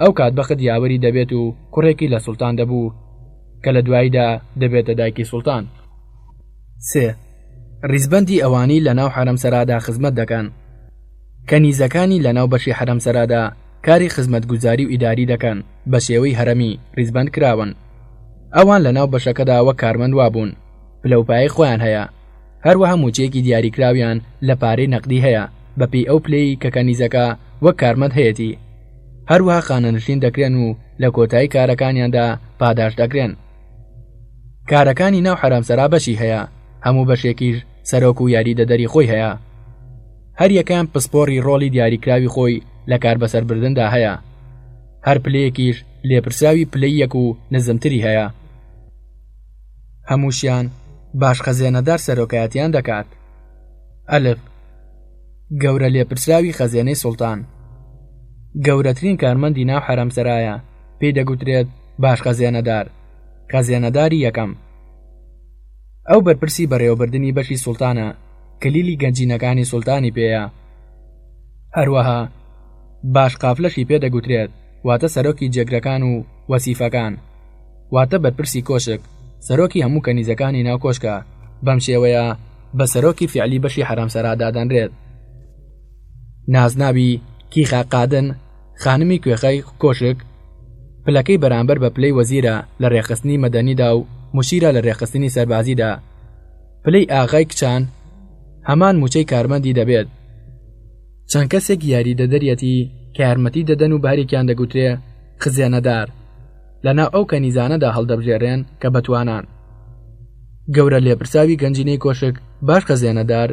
ئەو کات بەخت یاوەری دەبێت و کوڕێکی لە سوڵتان دەبوو کە لە دواییدا دەبێتە دایکی سوڵتان. 3. ڕیزبەندی ئەوانی لە ناو حەرەمسەرادا خزمەت دەکەن. کەنیزەکانی لە ناو بەشی حەرەمسەرادا کاری خزمەتگوزاری و ئیداری دەکەن بە شێوەی هەرەمی ڕیزبەند کراون. ئەوان لە ناو بەشەکەدا وەک کارمەند وابوون. پلەپایی خۆیان هەیە. هەروەها موچەیەکی دیاریکراویان لە پارەی نەقدی هەیە بەپێی ئەو پلەی کە کەنیزەکە وەک کارمەند هەیەتی. هەروەها خانەنشین دەکرێن و لە کۆتایی کارەکانیاندا پاداش دەکرێن. کارەکانی ناو حەرەمسەرا بەشی هەیە. هەموو بەشێکیش سەرۆک و یاریدەدەری خۆی هەیە. هەر یەکان پسپۆڕی ڕۆڵی دیاریکراوی خۆی لە کار بەسەربردندا هەیە. هەر پلەیەکیش لێپرساوی پلەی یەک و نزمتری هەیە. هەمووشیان باش خەزێنەدار سەرۆکایەتیان دەکات. ئەلف گەورە لێپرسراوی خەزێنەی سوڵتان. گەورەترین کارمەندی ناو حەرەمسەرایە. پێی دەگوترێت باش خەزێنەدار. خەزێنەداری یەکەم. ئەو بەرپرسی بەڕێوەبردنی بەشی سوڵتانە. کلیلی گەنجینەکانی سوڵتانی پێیە. هەروەها باش قافلەشی پێدەگوترێت واتە سەرۆکی جێگرەکان و وەسیفەکان. واتە بەرپرسی کۆشک سەرۆکی هەموو کەنیزەکانی ناو کۆشکە. بەم شێوەیە بە سەرۆکی فعلی بەشی حەرەمسەرا دادەنرێت. نازناوی کیخا قادن خانمی کوێخەی کۆشک پلەکەی بەرامبەر بە پلەی وەزیرە لە ڕێخستنی مەدەنیدا و مشیرە لە ڕێخستنی سەربازیدا. پلەی ئاغای کچان هەمان موچەی کارمەندی دەبێت. چەند کەسێک یاریدەدەریەتی کە یارمەتی دەدەن و بەهەرێکیان دەگوترێ خزێنەدار. لەناو ئەو کەنیزانەدا هەڵدەبژێڕێن کە بەتوانان. گەورە لێپرساوی گەنجینەی کۆشک باش خەزێنەدار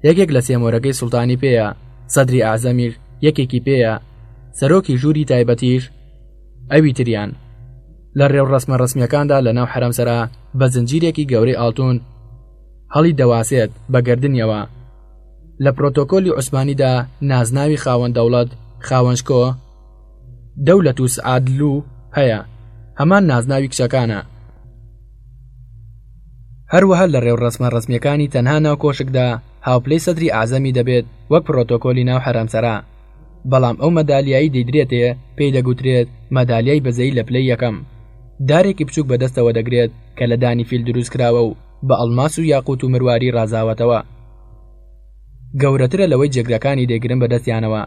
یەکێک لە سێمۆرەکەی سوڵتانی پێیە. سەدری ئاعزەمیش یەکێکی پێیە. سەرۆکی ژووری تایبەتیش ئەوی تریان. لە ڕێو ڕەسمە ڕەسمیەکاندا لە ناو حەرەمسەرا بە زنجیرێکی گەورەی ئاڵتون هەڵی دەواسێت بە گردنیەوە. لە پرۆتۆکۆلی عوسمانیدا نازناوی خاوەن دەوڵەت خاوەنشکۆ دەولەت و سعادلو هەیە. هەمان نازناوی کچەکانە. هەروەها لە ڕێو ڕەسمە ڕەسمیەکانی تەنها ناو کۆشکدا هاوپلەی سەدری ئاعزەمی دەبێت وەک پرۆتۆکۆلی ناو حەرەمسەرا. بەڵام ئەو مەدالیایی دەیدرێتێ پێی دەگوترێت مەدالیای بەزەی لە پلەی یەکەم. دارێکی بچووک بەدەستەوە دەگرێت کە لە دانی فیل دروست کراوە و بە ئەڵماس و یاقوت و مرواری ڕازاوەتەوە. گەورەترە لەوەی جێگرەکانی دەیگرن بەدەستیانەوە،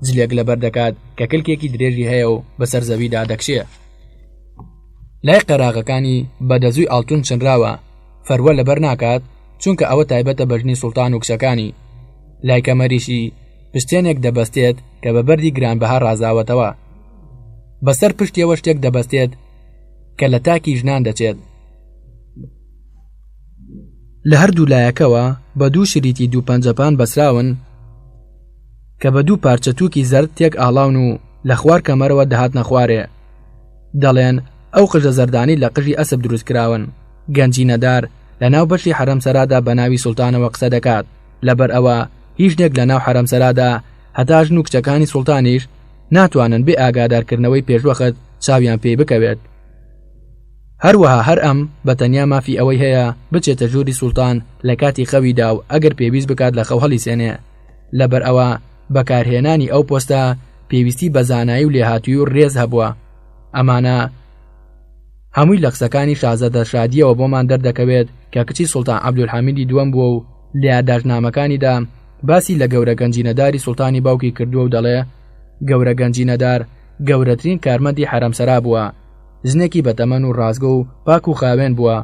جلێک لەبەر دەکات کە کلکێکی درێژی هەیە و بەسەر زەویدا دەکشێ. لای قەراغەکانی بەدەزووی ئاڵتون چنراوە، فەروە لەبەر ناکات چونکە ئەوە تایبەتە بەژنی سوڵتان و کشەکانی. لای کەمەریشی پشتێنێک دەبەستێت کە بە بەردی گرانبەها ڕازاوەتەوە. بەسەر پشتیەوە شتێک دەبەستێت کە لە تاکی ژنان دەچێت. لە هەردوو لایەکەوە بە دوو شریتی دوو پەنجەپان بەسراون کە بە دوو پارچە تووکی زەرد تێک ئاڵاون و لە خوار کەمەرەوە دەهاتنە خوارێ. دەڵێن ئەو قژە زەردانی لە قژی ئەسب دروست کراون. گەنجینەدار لە ناو بەشی حەرەمسەرادا بە ناوی سوڵتانەوە قسە دەکات، لەبەر ئەوە هیچ شتێک لە ناو حەرەمسەرادا هەتا ژن و کچەکانی سوڵتانیش ناتوانن بێ ئاگادارکردنەوەی پێشوەخت چاویان پێی بکەوێت. هەروەها هەر ئەم بەتەنیا مافی ئەوەی هەیە بچێتە ژووری سوڵتان لە کاتی خەویدا و ئەگەر پێویست بکات لە خەو هەڵی سێنێ. لەبەر ئەوە بەکارهێنانی ئەو پۆستە پێویستی بە زانایی و لێهاتووی و ڕێز هەبووە. ئەمانە هەمووی لە قسەکانی شازەدە شادیەوە بۆمان دەردەکەوێت کە کچی سوڵتان عەبدولحەمیدی دووەم بووە و لە یادداشتنامەکانیدا باسی لە گەورە گەنجینەداری سوڵتانی باوکی کردووە و دەڵێ گەورە گەنجینەدار گەورەترین کارمەندی حەرەمسەرا بووە، ژنێکی بەتەمەن و ڕازگۆ و پاک و خاوێن بووە.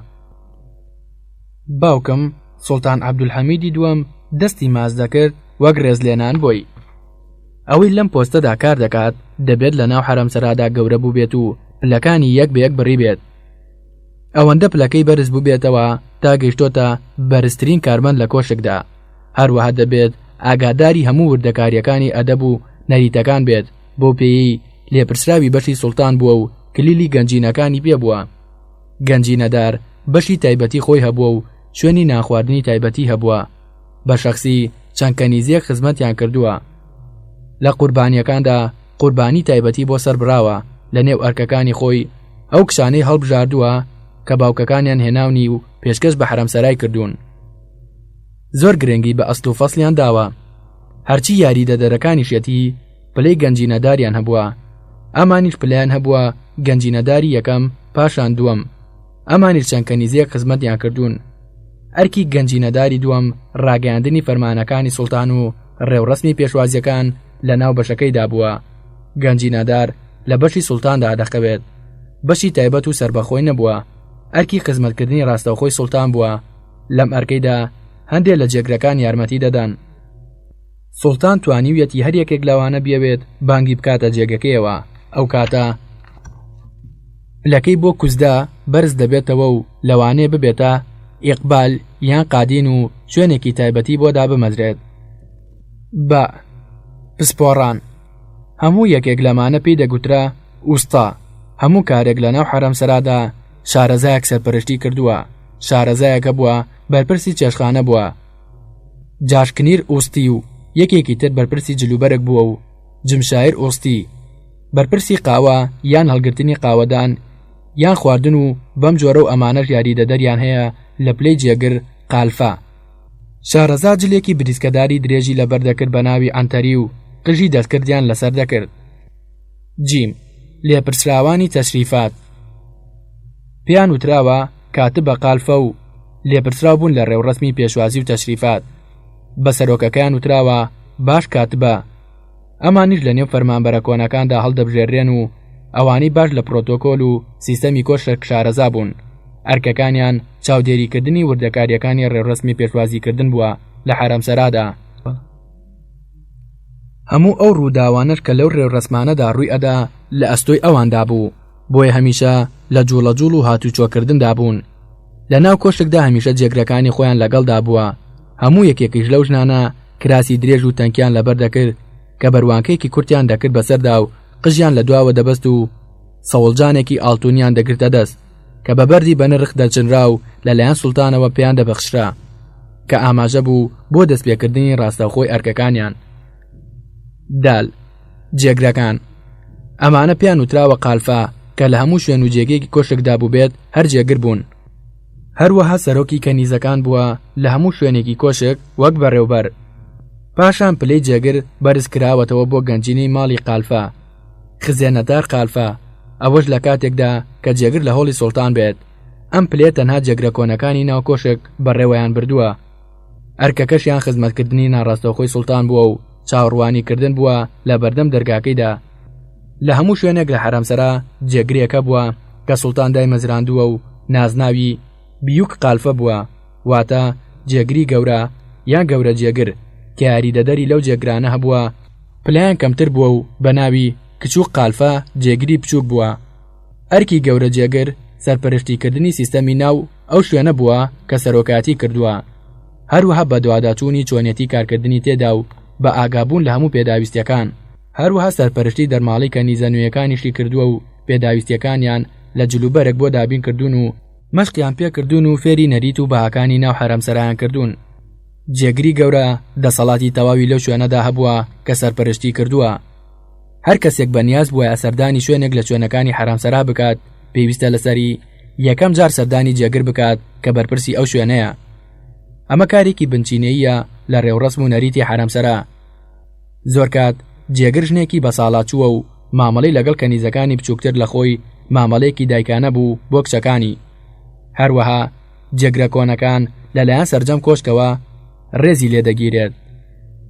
باوکم سوڵتان عەبدولحەمیدی دووەم دەستی ماز دەکرد وەک ڕێزلێنان بۆی. ئەوەی لەم پۆستەدا کار دەکات دەبێت لە ناو حەرەمسەرادا گەورە بوو بێت و پلەکانی یەک بە یەک بڕی بێت. ئەوەندە پلەکەی بەرز بوو بێتەوە تا گەیشتۆتە بەرزترین کارمەند لە کۆشکدا. هەروەها دەبێت ئاگاداری هەموو وردەکاریەکانی ئەدەب و نەریتەکان بێت، بۆ پێی لێپرسراوی بەشی سوڵتان بووە و کلیلی گەنجینەکانی پێ بووە. گەنجینەدار بەشی تایبەتی خۆی هەبووە و شوێنی ناخواردنی تایبەتی هەبووە. بە شەخسی چەند کەنیزیەک خزمەتیان کردووە. لە قوربانیەکاندا قوربانی تایبەتی بۆ سەر براوە. لە نێو ئەرکەکانی خۆی ئەو کشانەی هەڵبژاردووە کە باوکەکانیان هێناونی و پێشکەش بە حەرەمسەرای کردوون. زۆر گرنگی بە ئەسڵ و فەسڵیان داوە. هەرچی یاریدەدەرەکانی شێتی پلەی گەنجینەداریان هەبووە. ئەمانیش پلیان هەبووە گەنجینەداری یەکەم پاشان دووەم. ئەمانیش چەند کەنیزیەک خزمەتیان کردوون. ئەرکی گەنجینەداری دووەم ڕاگەیاندنی فەرمانەکانی سوڵتان و ڕێوڕەسمی پێشوازیەکان لە ناو بەشەکەیدا بووە. گەنجینەدار لە بەشی سوڵتاندا دەخەوێت. بەشی تایبەت و سربەخۆی نەبووە. ئەرکی خزمەتکردنی ڕاستەوخۆی سوڵتان بووە. لەم ئەرکەیدا هەندێک لە جێگرەکان یارمەتی دەدەن. سوڵتان توانیویەتی هەر یەکێک لەوانە بیەوێت بانگی بکاتە جێگەکەیەوە. ئەو کاتە پلەکەی بۆ کوزدا بەرز دەبێتەوە و لەوانێ ببێتە ئیقبال یان قادین و شوێنێکی تایبەتی بۆدا بمەزرێت. بە پسپۆڕان هەموو یەکێک لەمانە پێی دەگوترا ئوستا. هەموو کارێک لە ناو حەرەمسەرادا شارەزایەک سەرپەرشتی کردووە. شارەزایەکە بووە بەرپرسی چێشخانە بووە. جاشکنیر ئوستی و یەکێکی تر بەرپرسی جلوبەرێک بووە و جمشایر ئوستی بەرپرسی قاوە یان هەڵگرتنی قاوەدان یان خواردن و بەم جۆرە و ئەمانەش یاریدەدەریان هەیە لە پلەی جێگر قالفا. شارەزا جلێکی بریسکەداری درێژی لەبەر دەکرد بە ناوی ئەنتەری و قژی دەستکردیان لەسەر دەکرد. جیم لێپرسراوانی تەشریفات پێیان وتراوە کاتبە قالفە و لێپرسراو بوون لە ڕێوڕەسمی پێشوازی و تەشریفات. بە سەرۆکەکەیان وتراوە باش کاتبە. ئەمانیش لە نێو فەرمانبەرە کۆنەکاندا هەڵدەبژێڕێن و ئەوانی باش لە پرۆتۆکۆل و سیستەمی کۆشک شارەزا بوون. ئەرکەکانیان چاودێریکردنی وردەکاریەکانی ڕێوڕەسمی پێشوازیکردن بووە لە حەرەمسەرادا. هەموو ئەو ڕووداوانش کە لەو ڕێوڕەسمانەدا ڕووی ئەدا لە ئەستۆی ئەواندا بوو، بۆیە هەمیشە لە جوڵەجوڵ و هاتوچۆکردندا بوون. لە ناو کۆشکدا هەمیشە جێگرەکانی خۆیان لەگەڵدا بووە. هەموو یەکێکیش لەو ژنانە کراسی درێژ و تەنکیان لەبەر دەکرد کە بەروانکەیەکی کورتیان دەکرد بەسەردا و قژیان لە دواوە دەبەست و سەوڵجانێکی ئاڵتونیان دەگرتە دەست کە بە بەردی بەنرخ دەچنرا و لەلایەن سوڵتانەوە پێیان دەبەخشرا کە ئاماژە بوو بۆ دەستپێکردنی ڕاستەوخۆی ئەرکەکانیان. دال جێگرەکان ئەمانە پێیان وتراوە قالفا کە لە هەموو شوێن و جێگەیەکی کۆشکدا بوو بێت هەر جێگر بوون. هەروەها سەرۆکی کەنیزەکان بووە لە هەموو شوێنێکی کۆشک وەک بەڕێوبەر. پاشان پلەی جێگر بەرز کراوەتەوە بۆ گەنجینەی ماڵی قالفە. خزێنەدار قالفە ئەوەش لە کاتێکدا کە جێگر لە هۆڵی سوڵتان بێت. ئەم پلێ تەنها جێگرە کۆنەکانی ناو کۆشک بەڕێوەیان بردووە. ئەرکەکەشیان خزمەتکردنی ناڕاستەوخۆی سوڵتان بووە و چاوەڕوانیکردن بووە لە بەردەم دەرگاکەیدا. لە هەموو شوێنێک لە حەرەمسەرا جێگرێکە بووە کە سوڵتان دای مەزراندووە و نازناوی بیوک قالفە بووە، واتە جێگری گەورە یان گەورە جێگر کە یاریدەدەری لەو جێگرانە هەبووە. پلەیان کەمتر بووە و بە ناوی کچووق قالفە جێگری بچووک بووە. ئەرکی گەورە جێگر سەرپەرشتیکردنی سیستەمی ناو ئەو شوێنە بووە کە سەرۆکاتی کردووە، هەروەها بە دوواداچوونی چۆنیەتی کارکردنی تێدا و بە ئاگابوون لە هەموو پێداویستیەکان. هەروەها سەرپەرشتی دەرماڵی کەنیزە نوێیەکانیشی کردووە و پێداویستیەکانیان لە جلوبەرێک بۆ دابین کردوون و مەشقیان پێکردوون و فێری نەریت و بەهاکانی ناو حەرەمسەرایان کردوون. جێگری گەورە دەسەڵاتی تەواوی لەو شوێنەدا هەبووە کە سەرپەرشتی کردووە. هەر کەسێک بەنیاز بووە ئەسەردانی شوێنێک لە شوێنەکانی حەرەمسەرا بکات پێویستە لەسەری یەکەم جار سەردانی جێگر بکات کە بەرپرسی ئەو شوێنەیە. ئەمە کارێکی بنچینەیە لە ڕێوڕەسم و نەریتی حەرەمسەرا. زۆر کات جێگر ژنێکی بەساڵاچووە و مامەڵەی لەگەڵ کەنیزەکانی بچووکتر لە خۆی مامەڵەیەکی دایکانە بوو بۆ کچەکانی. هەروەها جێگرە کۆنەکان لەلایەن سەرجەم کۆشکەوە ڕێزی لێدەگیرێت،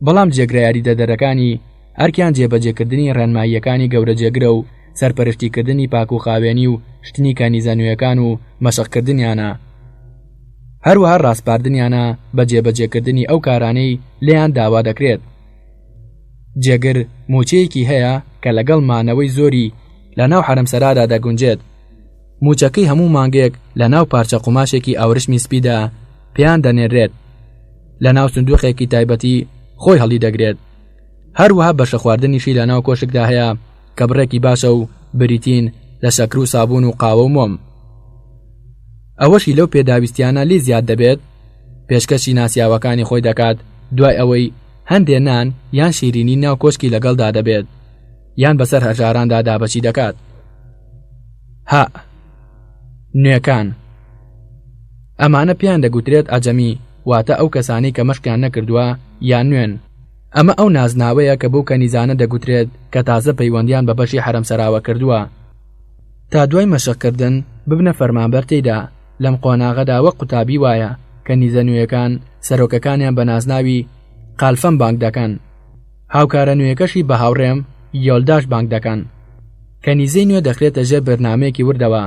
بەڵام جێگرە یاریدەدەرەکانی ئەرکیان جێبەجێکردنی ڕێنماییەکانی گەورە جێگرە و سەرپەرشتیکردنی پاک و خاوێنی و شتنی کەنیزە نوێیەکان و مەشقکردنیانە. هەروەها ڕاستپاردنیانە بە جێبەجێکردنی ئەو کارانەی لێیان داوا دەکرێت. جێگر موچەیەکی هەیە کە لەگەڵ مانەوەی زۆری لە ناو حەرەمسەرادا دەگونجێت. موچەکەی هەموو مانگێک لە ناو پارچە قوماشێکی ئاورشمی سپیدا پێیان دەنێرێت، لە ناو سندووقێکی تایبەتی خۆی هەڵی دەگرێت. هەروەها بەشە خواردنیشی لە ناو کۆشکدا هەیە کە بڕێکی باشە و بریتین لە شەکر و سابوون و قاوە و مۆم. ئەوەشی لەو پێداویستیانە لی زیاد دەبێت پێشکەشی ناسیاوەکانی خۆی دەکات دوای ئەوەی هەندێ نان یان شیرینی ناو کۆشکی لەگەڵدا دەبێت یان بەسەر هەژاراندا دابەچی دەکات. نوێکان ئەمانە پیان دەگوترێت ئەجەمی، واتە ئەو کەسانی کە مەشقیان نەکردووە یان نوێن. ئەمە ئەو نازناوەیە کە بۆ کەنیزانە دەگوترێت کە تازە پەیوەندیان بە بەشی حەرەمسەراوە کردووە. تا دوای مەشقکردن ببنە فەرمانبەر تێیدا. لەم قۆناغەدا وەک قوتابی وایە کەنیزە نوێیەکان سەرۆکەکانیان بە نازناوی قالفەم بانگ دەکەن، هاوکارە نوێیەکەشی بە هاوڕێم یۆلداش بانگ دەکەن. کەنیزەی نوێ دەخرێتە ژێر بەرنامەیەکی وردەوە.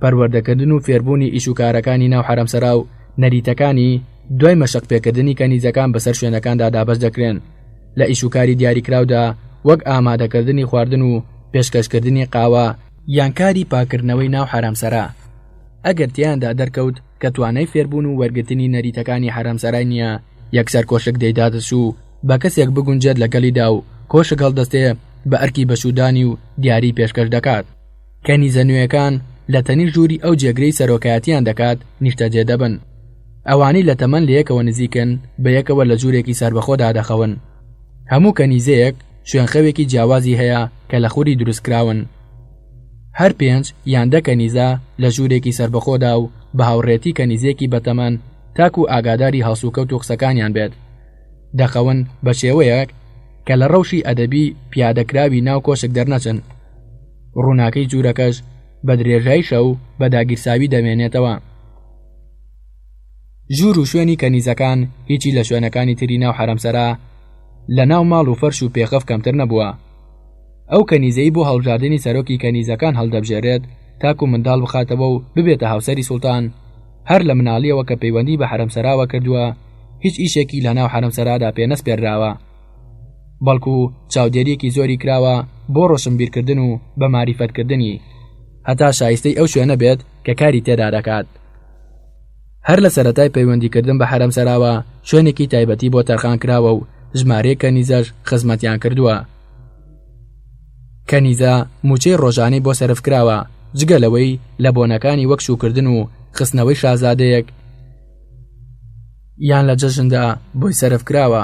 پەروەردەکردن و فێربوونی ئیش و کارەکانی ناو حەرەمسەرا و نەریتەکانی دوای مەشق پێکردنی کەنیزەکان بەسەر شوێنەکاندا دابەش دەکرێن. لە ئیشوکاری دیاریکراودا وەک ئامادەکردنی خواردن و پێشکەشکردنی قاوە یان کاری پاکردنەوەی ناو حەرەمسەرا. ئەگەر تیاندا دەرکەوت کە توانای فێربوون و وەرگرتنی نەریتەکانی حەرەمسەرای نییە، یەکسەر کۆشک دەیداتش و بە کەسێک بگونجێت لەگەڵیدا و کۆشک هەڵدەستێ بە ئەرکی بەشودانی و دیاری پێشکەش دەکات. کەنیزە نوێیەکان لە تەنی ژووری ئەو جێگرەی سەرۆکایەتیان دەکات نیشتەجێ دەبن. ئەوانەی لە تەمەن لە یەکەوە نزیکن بە یەکەوە لە ژوورێکی سەربەخۆدا دەخەون. هەموو کەنیزەیەک شوێنخەوێکی جیاوازی هەیە کە لە خوری دروستکراون. هەر 5 یان 10 کەنیزە لە ژوورێکی سەربەخۆدا و بە هاوڕێتی کەنیزێکی بەتەمەن تاکو ئاگاداری هەڵسوکەوت و قسەکانیان بێت. دەخەون بە شێوەیەک کە لە ڕەوشی ئەدەبی پیادەکراوی ناو کۆشک دەرنەچن. ڕووناکەی جوورەکەش بە درێژایی شەو بە داگیرساوی دەمێنێتەوە. ژوور و شوێنی کەنیزەکان هیچی لە شوێنەکانی تری ناو حەرەمسەرا لە ناو ماڵ و فەرش و پێخەف کەمتر نەبووە. ئەو کەنیزەی بۆ هەڵبژاردننی سەرۆکی کەنیزەکان هەڵدەبژێرێت تاکو منداڵ بخاتەوە و ببێتە هاوسەری سوڵتان. هەر لە مناڵیەوە کە پەیوەندی بە حەرەمسەراوە کردووە هیچ ئیشێکی لە ناو حەرەمسەرادا پێنەسپێرراوە، بەڵکو چاودێریەکی زۆری کراوە بۆ ڕۆشنبیرکردن و بە ماریفەتکردنی، هەتا شایستەی ئەو شوێنە بێت کە کاری تێدا دەکات. هەر لە سەرەتای پەیوەندیکردن بە حەرەمسەراوە شوێنێکی تایبەتی بۆ تەرخان کراوە و ژمارەیەک کەنیزەش خزمەتیان کردووە. کەنیزە موچەی ڕۆژانەی بۆ سەرف کراوە، جگە لەوەی لە بۆنەکانی وەک شوکردن و خستنەوەی شازادەیەک یان لە جەژندا بۆی سەرف کراوە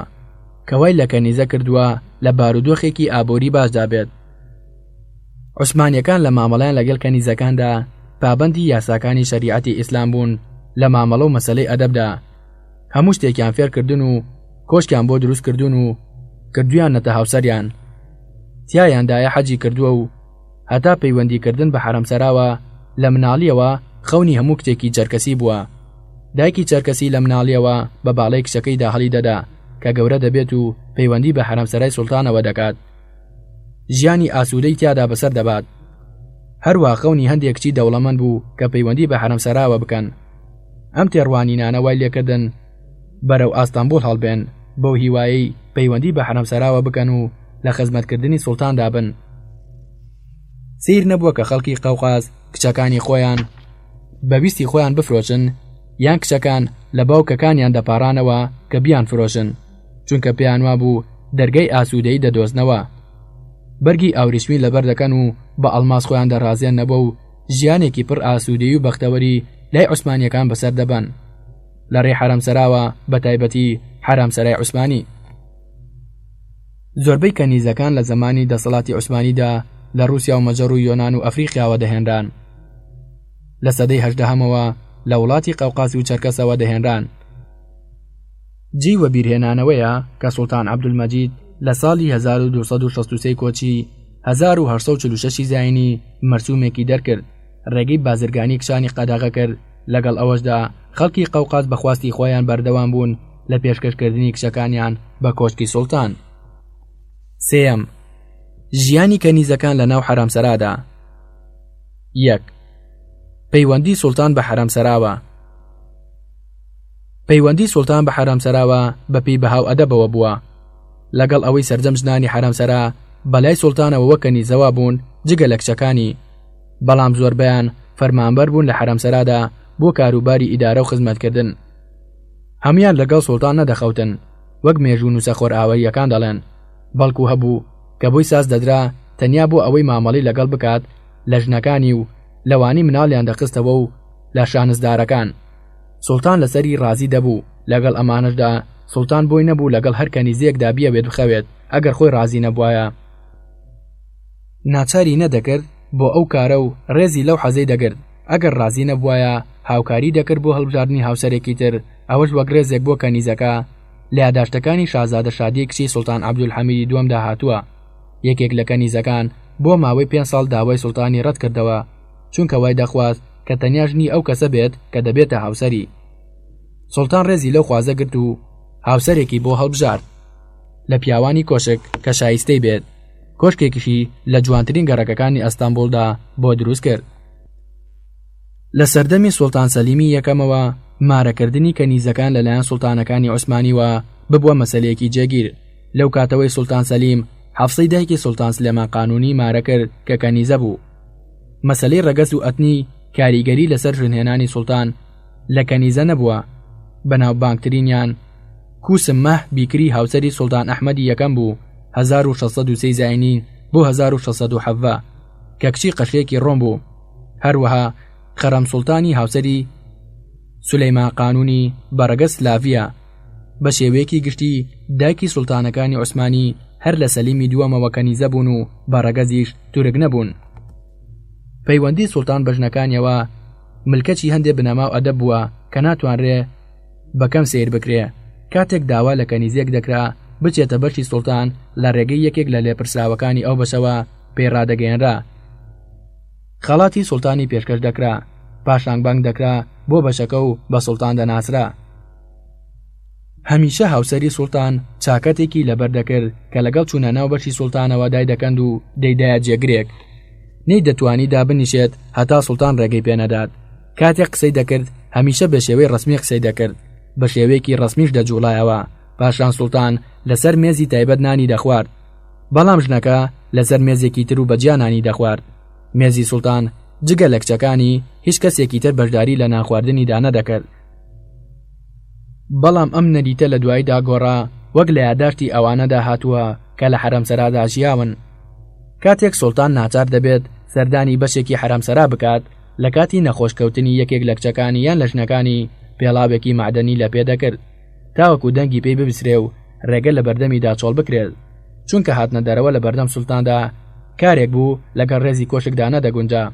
کەوای لە کەنیزە کردووە لە بارودۆخێکی ئابۆری باشدا بێت. عوسمانیەکان لە مامەڵیان لەگەڵ کەنیزەکاندا پابەندی یاساکانی شەریعەتی ئیسلام بوون. لە مامەڵە و مەسەلەی ئەدەبدا هەموو شتێکیان فێرکردن و کۆشکیان بۆ دروست کردوون و کردویانەتە هاوسەریان تیایاندایە حەجی کردووە و هەتا پەیوەندیکردن بە حەرەمسەراوە لە مناڵیەوە خەونی هەموو کتێکی چەرکەسی بووە. دایکی چەرکەسی لە مناڵیەوە بە باڵای کچەکەیدا هەڵی دەدا کە گەورە دەبێت و پەیوەندی بە حەرەمسەرای سوڵتانەوە دەکات. ژیانی ئاسوودەی تیادا بەسەر دەبات. هەروە خەونی هەندێک کچی دەوڵەمەند بوو کە پەیوەندی بە حەرەمسەراوە بکەن. ئەم تێڕوانینانە وای لێکردن بەرەو ئاستانبول هەڵبێن بەو هیوایی پەیوەندی بە حەرەمسەراوە بکەن و لە خزمەتکردنی سوڵتاندا بن. سیر نەبووە کە خەڵکی قەوقاز کچەکانی خۆیان بەویستی خۆیان بفرۆشن یان کچەکان لە باوکەکانیان دەپارانەوە کە بیان فرۆشن، چونکە پێیان وابوو دەرگەی ئاسوودەی دەدۆزنەوە. بەرگی ئاوریشمی لەبەر دەکەن و بە ئەڵماس خۆیان دەڕازێن نەبوو و ژیانێکی پڕ ئاسوودەی و بەختەوەری لای عوسمانیەکان بەسەر دەبن لە ڕێی حەرەمسەراوە، بە تایبەتی حەرەمسەرای عوسمانی. زۆربەی کەنیزەکان لە زمانی دەسەڵاتی عوسمانیدا لە رووسیا و مەجەڕ و یۆنان و ئەفریقیاوە دەهێنران. لە سەدەی هەژدەهەمەوە لە وڵاتی قەوقاز و چەرکەسەوە دەهێنران. جێی وەبیرهێنانەوەیە کە سوڵتان عەبدولمەجید لە ساڵی 1263 کۆچی 1846 زاینی مەرسوومێکی دەرکرد، ڕێگەی بازرگانی کشانی قەداغە کرد. لەگەڵ ئەوەشدا خەڵکی قەوقاز بەخواستی خۆیان بەردەوام بوون لە پێشکەشکردنی کچەکانیان بە کۆشکی سوڵتان. سێەم، ژیانی کەنیزەکان لە ناو حەرەمسەرادا. 1. پەیوەندی سوڵتان بە حەرەمسەراوە. پەیوەندی سوڵتان بە حەرەمسەراوە بەپێی بەهاو ئەدەبەوە بووە. لەگەڵ ئەوەی سەرجەم ژنانی حەرەمسەرا بەلای سوڵتانەوە وەک کەنیزەوا بوون جگە لە کچەکانی، بەڵام زۆربەیان فەرمانبەر بوون لە حەرەمسەرادا بۆ کاروباری ئیدارە و خزمەتکردن. هەمویان لەگەڵ سوڵتان نەدەخەوتن وەک مێژوو نووسەخۆر ئاوەریەکان دەڵێن، بەڵکو هەبوو کە بۆی ساز دەدرا تەنیا بۆ ئەوەی مامەڵی لەگەڵ بکات لە ژنەکانی و لەوانی مناڵیان دەخستەوە و لە شانزدارەکان. سوڵتان لەسەری ڕازی دەبوو. لەگەڵ ئەمانشدا سوڵتان بۆی نەبوو لەگەڵ هەر کەنیزەیەکدا بیەوێت بخەوێت ئەگەر خۆی ڕازی نەبوایە. ناچاری نەدەکرد بۆ ئەو کارە و ڕێزی لەو حەزەی دەگرت. ئەگەر ڕازی نەبوایە هاوکاری دەکرد بۆ هەڵبژاردننی هاوسەرێکی تر، ئەوەش وەک ڕێزێک بۆ کەنیزەکە. لە یاداشتەکانی شازادە شادی کچی سوڵتان عەبدولحەمیدی دووەمدا هاتووە. یەکێک لە کەنیزەکان بۆ ماوەی 5 ساڵ داوای سوڵتانی ڕەت کردەوە، چونکە وای دەخواست کە تەنیا ژنی ئەو کەسە بێت کە دەبێتە هاوسەری. سوڵتان ڕێزی لەو خوازە گرت و هاوسەرێکی بۆ هەڵبژارد لە پیاوانی کۆشک کە شایستەی بێت. کۆشکێکیشی لە جوانترین گەڕەکەکانی ئەستانبولدا بۆ دروست کرد. لە سەردەمی سوڵتان سەلیمی یەکەمەوە مارەکردنی کەنیزەکان لەلایەن سوڵتانەکانی عوسمانیوە ببووە مەسەلەیەکی جێگیر. لەو کاتەوەی سوڵتان سەلیم حەفسەی دایکی سوڵتان سلێمان قانونی مارە کرد کە کەنیزە بوو. مەسەلەی ڕەگەز و ئەتنی کاریگەری لەسەر ژنهێنانی سوڵتان لە کەنیزە نەبووە. بەناوبانگترینیان کوسم مەح بیکری هاوسەری سوڵتان ئەحمەدی یەکەم بوو 1603 زاینی بۆ 1607 کە کچی قەشێکی ڕۆم بوو. هەروەها خەرەم سوڵتانی هاوسەری سولەیمان قانونی بەڕەگە سلاڤیە. بە شێوەیەکی گشتی دایکی سوڵتانەکانی عوسمانی هەر لە سەلیمی دووەمەوە کەنیزە بوون و بەڕەگەزیش تورک نەبوون. پەیوەندی سوڵتان بە ژنەکانیەوە ملکەچی هەندێک بنەماو ئەدەب بووە کە ناتوانرێ بەکەم سیر بکرێ. کاتێک داوا لە کەنیزێک دەکرا بچێتە بەشی سوڵتان لە ڕێگەی یەکێک لە لێپرسراوەکانی ئەو بەشەوە پێڕادەگەێنرا. خەڵاتی سوڵتانی پێشکەش دەکرا، پاشان بانگ دەکرا بۆ بەشەکە و بە سوڵتان دەناسرا. هەمیشە هاوسەری سوڵتان چاکەتێکی لەبەر دەکرد کە لەگەڵ چوونە ناو بەشی سوڵتانەوە دای دەکەند و دەیدایە جێگرێک. نەی دەتوانیدا بنیشێت هەتا سوڵتان ڕێگەی پێنەدات. کاتێک قسەی دەکرد هەمیشە بە شێوەی ڕسمی قسەی دەکرد، بە شێوەیەکی ڕسمیش دەجوڵایەوە. پاشان سوڵتان لەسەر مێزی تایبەت نانی دەخوارد، بەڵام ژنەکە لەسەر مێزێکی تر و بەجیانانی دەخوارد. مێزی سوڵتان جگە لە کچەکانی هیچ کەسێکی تر بەشداری لە نانخواردنیدا نەدەکرد. بەڵام ئەم نەریتە لە دواییدا گۆڕا وەک لە یاداشتی ئەوانەدا هاتووە کە لە حەرەمسەرادا ژیاون. کاتێک سوڵتان ناچار دەبێت سەردانی بەشێکی حەرەمسەرا بکات، لە کاتی نەخۆشکەوتنی یەکێک لە کچەکانی یان لە ژنەکانی پێڵاوێکی معدەنی لە پێ دەکرد تاوەکو دەنگی پێی ببسرێ و ڕێگە لە بەردەمیدا چۆڵ بکرێت، چونکە هاتنە دەرەوە لە بەردەم سوڵتاندا کارێک بوو لەگەڵ ڕێزی کۆشکدا نەدەگونجا.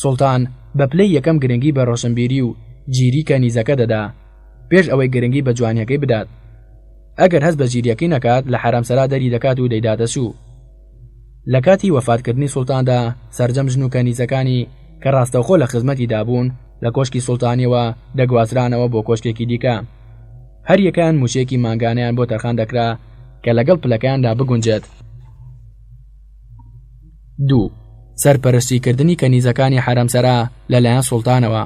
سوڵتان بە پلەی یەکەم گرنگی بە ڕۆشنبیری و گیری کەنیزەکە دەدا پێش ئەوەی گرنگی بە جوانیەکەی بدات. ئەگەر هەست بە گیریەکەی نەکات لە حرامسەرا دەری دەکات و دەیداتە سوو. لە کاتی وەفاتکردنی سوڵتاندا سەرجەم ژن و کەنیزەکانی کە ڕاستەوخۆ لە خزمەتی دابوون لە کۆشکی سوڵتانیەوە دەگوازرانەوە بۆ کۆشکێکی دیکە. هەر یەکان موچێکی مانگانیان بۆ تەرخان دەکرا کە لەگەڵ پلەکەیاندا بگونجێت. 2. سەرپەرشتیکردنی کەنیزەکانی حرامسەرا لەلایەن سوڵتانەوە.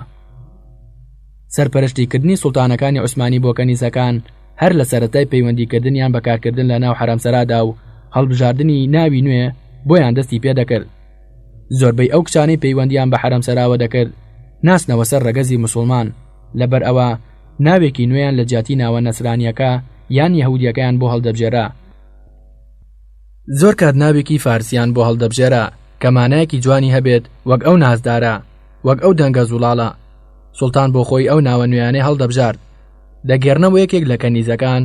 سەرپەرشتیکردنی سوڵتانەکانی عوسمانی بۆ کەنیزەکان هەر لە سەرەتای پەیوەندیکردنیان بەکارکردن لە ناو حرامسەرادا و هەڵبژاردننی ناوی نوێ بۆیان دەستی پێ دەکرد. زۆربەی ئەو کچانەی پەیوەندیان بە حرامسەراوە دەکرد ناسنەوە سەر ڕەگەزی موسڵمان، لەبەر ئەوە ناوێکی نوێیان لە جیاتی ناوە نەسرانیەکە یان یەهودیەکەیان بۆ هەڵدەبژێرا. زۆر کات ناوێکی فارسیان بۆ هەڵدەبژێرا کە مانایەکی جوانی هەبێت وەک ئەو نازدارە، وەک ئەو دەنگە زوڵاڵە. سوڵتان بۆ خۆی ئەو ناوە نوێیانەی هەڵدەبژارد. دەگەێڕنەوە یەکێک لە کەنیزەکان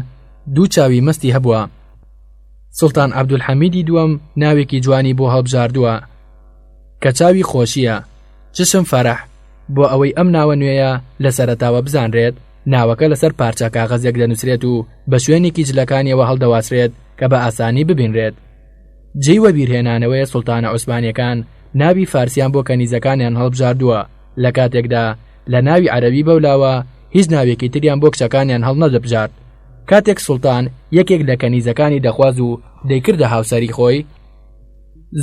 دوو چاوی مەستی هەبووە. سوڵتان عەبدولحەمیدی دووەم ناوێکی جوانی بۆ هەڵبژاردووە کە چاوی خۆشیە، چشم فەرەح. بۆ ئەوەی ئەم ناوە نوێیە لە سەرەتاوە بزانرێت، ناوەکە لەسەر پارچە کاغەزێک دەنووسرێت و بە شوێنێکی جلەکانیەوە هەڵدەواسرێت کە بە ئاسانی ببینرێت. جێی وەبیرهێنانەوەیە سوڵتانە عوسمانیەکان ناوی فارسیان بۆ کەنیزەکانیان هەڵبژاردووە لە کاتێکدا لە ناوی عەرەبی بەولاوە هیچ ناوێکی تریان بۆ کچەکانیان هەڵنەدەبژارد. کاتێک سوڵتان یەکێک لە کەنیزەکانی دەخواز و دەیکردە هاوسەری خۆی،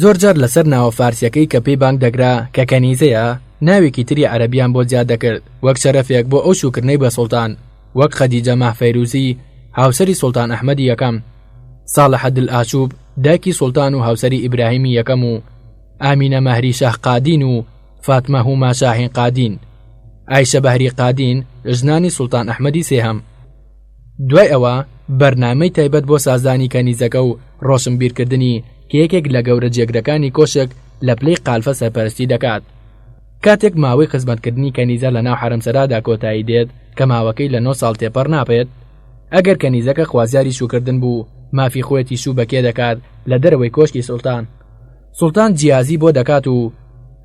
زۆر جار لەسەر ناوە فارسیەکەی کە پێی بانگ دەگرا کە کەنیزەیە ناوێکی تری عەرەبیان بۆ زیاد دەکرد، وەک شەرەفێک بۆ ئەو شوکردنەی بە سوڵتان، وەک خەدیجە ماهفەیروزی هاوسەری سوڵتان ئەحمەدی یەکەم، ساڵح دڵئاشوب دایکی سوڵتان و هاوسەری ئیبراهیمی یەکەم و ئامینە مەهری شاه قادین و فاتمە هوما شاهین قادین، ئایشە بەهری قادین ژنانی سوڵتان ئەحمەدی سێهەم. دوای ئەوە بەرنامەی تایبەت بۆ سازدانی کەنیزەکە و ڕۆشنبیرکردنی کە یەکێک لە گەورە جێگرەکانی کۆشک لە پلەی قالفە سەرپەرستی دەکات. کاتێک ماوەی خزمەتکردنی کەنیزە لە ناو حرمسەرادا کۆتایی دێت کە ماوەکەی لە 9 ساڵ تێپەڕ ناپێت، ئەگەر کەنیزەکە خوازیاری شوکردن بوو مافی خۆەتی شوو بەکێ دەکات لە دەرەوەی کۆشکی سوڵتان. سوڵتان جیازی بۆ دەکات و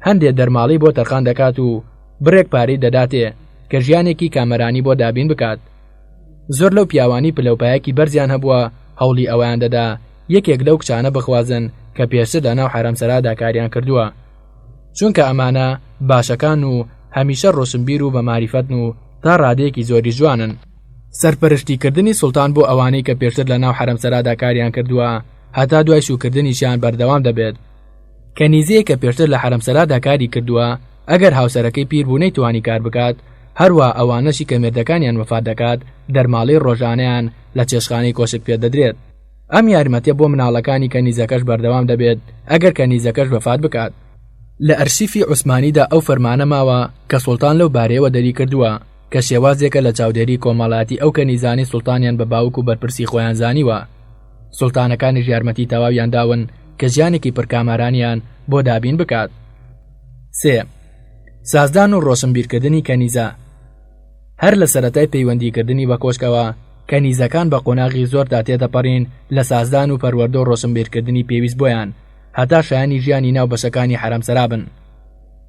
هەندێک دەرماڵی بۆ تەرخان دەکات و بڕێک پارەی دەداتێ کە ژیانێکی کامەرانی بۆ دابین بکات. زۆر لەو پیاوانی پلەپایەکی بەرزیان هەبووە هەوڵی ئەویان دەدا یەکێک لەو کچانە بخوازن کە پێشتر لە ناو حرمسەرادا کاریان کردووە، چونکە ئەمانە باشەکان و هەمیشە ڕۆشنبیر و بە ماریفەتن و تا ڕادەیەکی زۆری جوانن. سەرپەرشتیکردنی سوڵتان بۆ ئەوانەی کە پێشتر لە ناو حرمسەرادا کاریان کردووە هەتا دوای شوکردنیشیان بەردەوام دەبێت. کەنیزەیە کە پێشتر لە حرمسەرادا کاری کردووە ئەگەر هاوسەرەکەی پیر بوو نەیتوانی کار بکات، هەروە ئەوانەشی کە مێردەکانیان وەفات دەکات دەرماڵی ڕۆژانەیان لە چێشخانەی کۆشک پێ دەدرێت. ئەم یارمەتیە بۆ مناڵەکانی کەنیزەکەش بەردەوام دەبێت ئەگەر کەنیزەکەش وەفات بکات. لە ئەرشیفی عوسمانیدا ئەو فەرمانە ماوە کە سوڵتان لەو بارەیەوە دەری کردووە کە شێوازێکە لە چاودێری کۆمەڵاتی ئەو کەنیزانی سوڵتانیان بە باوک و بەرپرسی خۆیان زانیوە. سوڵتانەکانیش یارمەتی تەواویان داون کە ژیانێکی پڕکامارانیان بۆ دابین بکات. 3. سازدان و ڕۆشنبیرکردنی کەنیزە. هەر لە سەرەتای پەیوەندیکردنی بە کۆشکەوە کەنیزەکان بە قۆناغی زۆردا تێدەپەڕین لە سازدان و پەروەردە و ڕۆشنبیرکردنی پێویست بۆیان هەتا شایانی ژیانی ناو بەشەکانی حرمسەرا بن.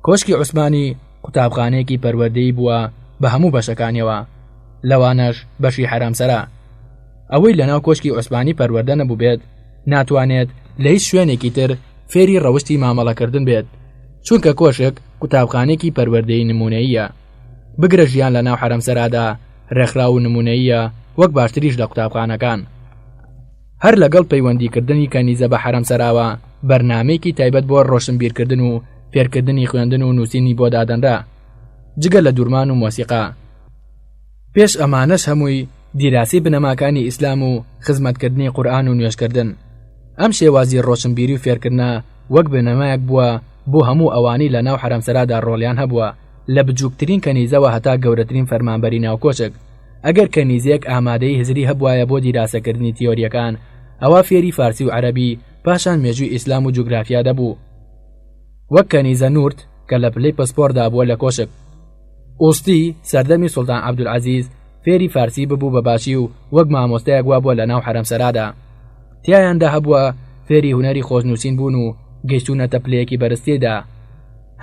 کۆشکی عوسمانی قوتابخانەیەکی پەروەردەیی بووە بە هەموو بەشەکانیەوە، لەوانەش بەشی حرمسەرا. ئەوەی لە ناو کۆشکی عوسمانی پەروەردە نەبوو بێت ناتوانێت لە هیچ شوێنێکی تر فێری ڕەوشتی مامەڵەکردن بێت، چونکە کۆشک قوتابخانێکی پەروەردەیی نمونەییە. بگرە ژیان لە ناو حرمسەرادا ڕێکخرا و نمونەییە وەک باشتریش لە قوتابخانەکان. هەر لەگەڵ پەیوەندیکردنی کەنیزە بە حرمسەراوە بەرنامەیەکی تایبەت بۆ ڕۆشنبیرکردن و فێرکردنی خوێندن و نووسینی بۆ دادەنرا، جگە لە دوورمان و مۆسیقا. پێش ئەمانەش هەمووی دیراسی بنەماکانی ئیسلام و خزمەتکردنی قورئان و نوێژکردن. ئەم شێوازی ڕۆشنبیری و فێرکردنە وەک بنەمایەک بووە بۆ هەموو ئەوانی لە ناو حرمسەرادا ڕۆڵیان هەبووە، لە بچووکترین کەنیزەوە هەتا گەورەترین فەرمانبەری ناو کۆشک. ئەگەر کەنیزێک ئامادەی هزری هەبوایە بۆ دیراسەکردنی تیۆریەکان، ئەوە فێری فارسی و عەرەبی پاشان مێژووی ئیسلام و جوگرافیا دەبوو. وەک کەنیزە نورد کە لە پلەی پەسپۆردا بووە لە کۆشک. ئوستی سەردەمی سوڵتان عەبدولعەزیز فێری فارسی ببوو بە باشی و وەک مامۆستایەک وا بووە لە ناو حرمسەرادا. تیایاندا هەبووە فێری هونەری خۆشنووسین بوون و گەیشتونەتە پلەیەکی بەرزتێدا.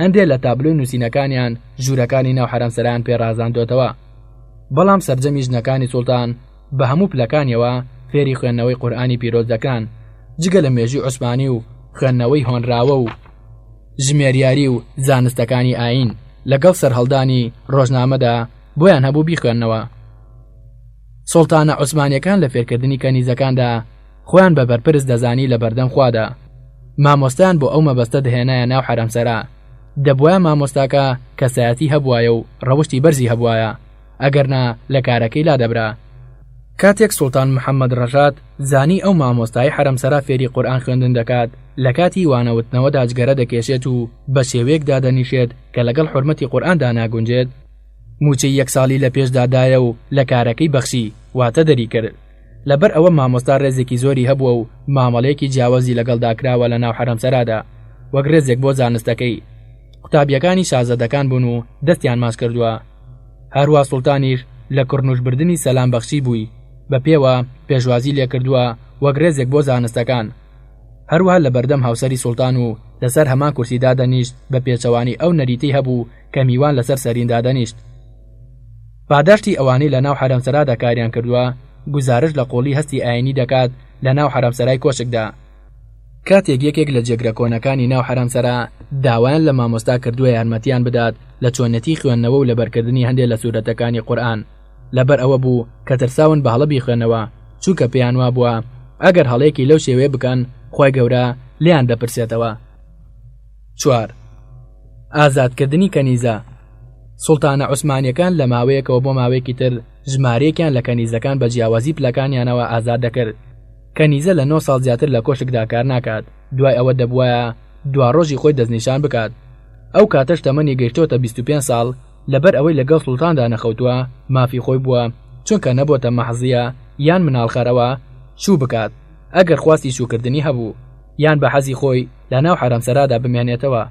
هەندێک لە تابلۆی نووسینەکانیان ژوورەکانی ناو حرمسەرایان پێڕازاندوێتەوە، بەڵام سەرجەمی ژنەکانی سوڵتان بە هەموو پلەکانیەوە فێری خوێندنەوەی قورئانی پیرۆز دەکەن جگە لە مێژووی عوسمانی و خوێندنەوەی هۆنراوە و ژمێریاری و زانستەکانی ئاین لەگەڵ سەرهەڵدانی ڕۆژنامەدا بۆیان هەبوو بیخوێننەوە. سوڵتانە عوسمانیەکان لە فێرکردنی کەنیزەکاندا خۆیان بە بەرپرس دەزانی لە بەردەم خوادا. مامۆستایان بۆ ئەو مەبەستە دەهێنایە ناو حەرەمسەرا. دەبوایە مامۆستاکە کەسایەتی هەبوایە و ڕەوشی بەرزی هەبوایە، ئەگەرنا لە کارەکەی لا دەبرا. کاتێک سوڵتان محەممەد ڕەژات زانی ئەو مامۆستای حەرەمسەرا فێری قورئان خوێندن دەکات، لە کاتی وانەوتنەوەدا جگەرە دەکێشێت و بە شێوەیەکدا دەنیشێت کە لەگەڵ حورمەتی قورئاندا ناگونجێت. موچەی 1 ساڵی لە پێشدادایە و لە کارەکەی بەخشی واتە دەری کرد. لەبەر ئەوە مامۆستا ڕێزێکی زۆری هەبووە و مامەڵەیەکی جیاوازی لەگەڵدا کراوە لە ناو حەرەمسەرادا وەک ڕێزێک بۆ زانستەکەی. قوتابیەکانی شازەدەکان بوون و دەستیان ماچ کردووە. هەروە سوڵتانیش لە کڕنوشبردنی سەلام بەخشی بووی، بە پێوە پێشوازی لێ کردووە وەک ڕێزێک بۆ زانستەکان. هەروەها لە بەردەم هاوسەری سوڵتان و لەسەر هەمان کورسیدا دەنیشت بە پێچەوانی ئەو نەریتەی هەبوو کە میوان لەسەر سەریندا دەنیشت. پاداشتی ئەوانەی لە ناو حەرەمسەرادا کاریان کردووە گزارش لە قۆڵی هەستی ئاینی دەکات لە ناو حەرەمسەرای کۆشکدا. کاتێک یەکێک لە جێگرە کۆنەکانی ناو حەرەمسەرا داوایان لە مامۆستا کردووە یارمەتیان بدات لە چۆنەتی خوێندنەوە و لەبەرکردنی هەندێک لە سوورەتەکانی قورئان. لەبەر ئەوە بوو کە ترساون بە هەڵە بیخوێنەوە، چونکە پێیان وا بووە ئەگەر هەڵەیەکی لەو شێوەیە بکەن خۆی گەورە لیان دەپرسێتەوە. 4. ئازادکردنی کەنیزە. سوڵتانە عوسمانیەکان لە ماوەیەکەوە بۆ ماوەیەکی تر ژمارەیەکیان لە کەنیزەکان بە جیاوازی پلەکانیانەوە ئازاد دەکرد. کەنیزە لە 9 ساڵ زیاتر لە کۆشکدا کار ناکات، دوای ئەوە دەبوایە دوا ڕۆژی خۆی دەستنیشان بکات. ئەو کاتەش تەمەنی گەیشتۆتە 25 ساڵ. لەبەر ئەوەی لەگەڵ سوڵتاندا نەخەوتووە مافی خۆی بووە، چونکە نەبووتە مەحزیە یان مناڵخەرەوە شوو بکات ئەگەر خواستی شوکردنی هەبوو، یان بە حەزی خۆی لە ناو حەرەمسەرادا بمێنێتەوە.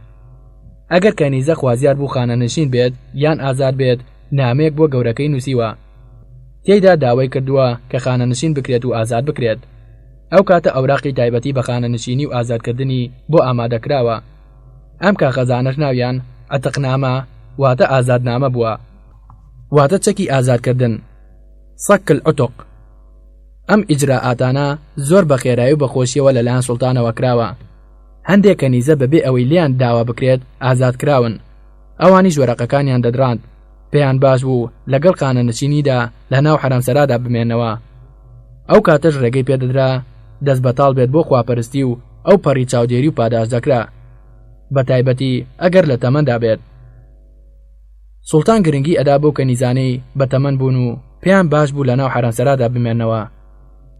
ئەگەر کەنیزە خوازیار بوو خانەنشین بێت یان ئازاد بێت، نامەیەک بۆ گەورەکەی نووسیوە. تێیدا داوای کردووە کە خانەنشین بکرێت و ئازاد بکرێت. ئەو کاتە ئەوراقی تایبەتی بە خانەنشینی و ئازادکردنی بۆ ئامادەکراوە. ئەم کاغەزانەش ناویان عتقنامە واتە ئازادنامە بووە، واتە چەکی ئازادکردن، سەک العتق. ئەم ئیجراعاتانە زۆر بە خێرایی و بەخۆشیەوە لەلایەن سوڵتانەوە کراوە. هەندێک کەنیزە بەبێ ئەوەی لیان داوا بکرێت ئازادکراون. ئەوانی ژوەرەقەکانیان دەدڕاند، پێیان باش بوو لەگەڵ خانەنشینیدا لە ناو حەرەمسەرادا بمێنەوە. ئەو کاتەش ڕێگەی پێدەدرا دەست بەتاڵ بێت بۆ خواپەرستی و ئەو پەڕی چاودێری و پاداش دەکرا، بە تایبەتی ئەگەر لە تەمەندا بێت. سوڵتان گرنگی ئەدا بۆ کەنیزانەی بە تەمەن بوون و پێیان باش بوو لە ناو حەرەمسەرادا بمێنەوە.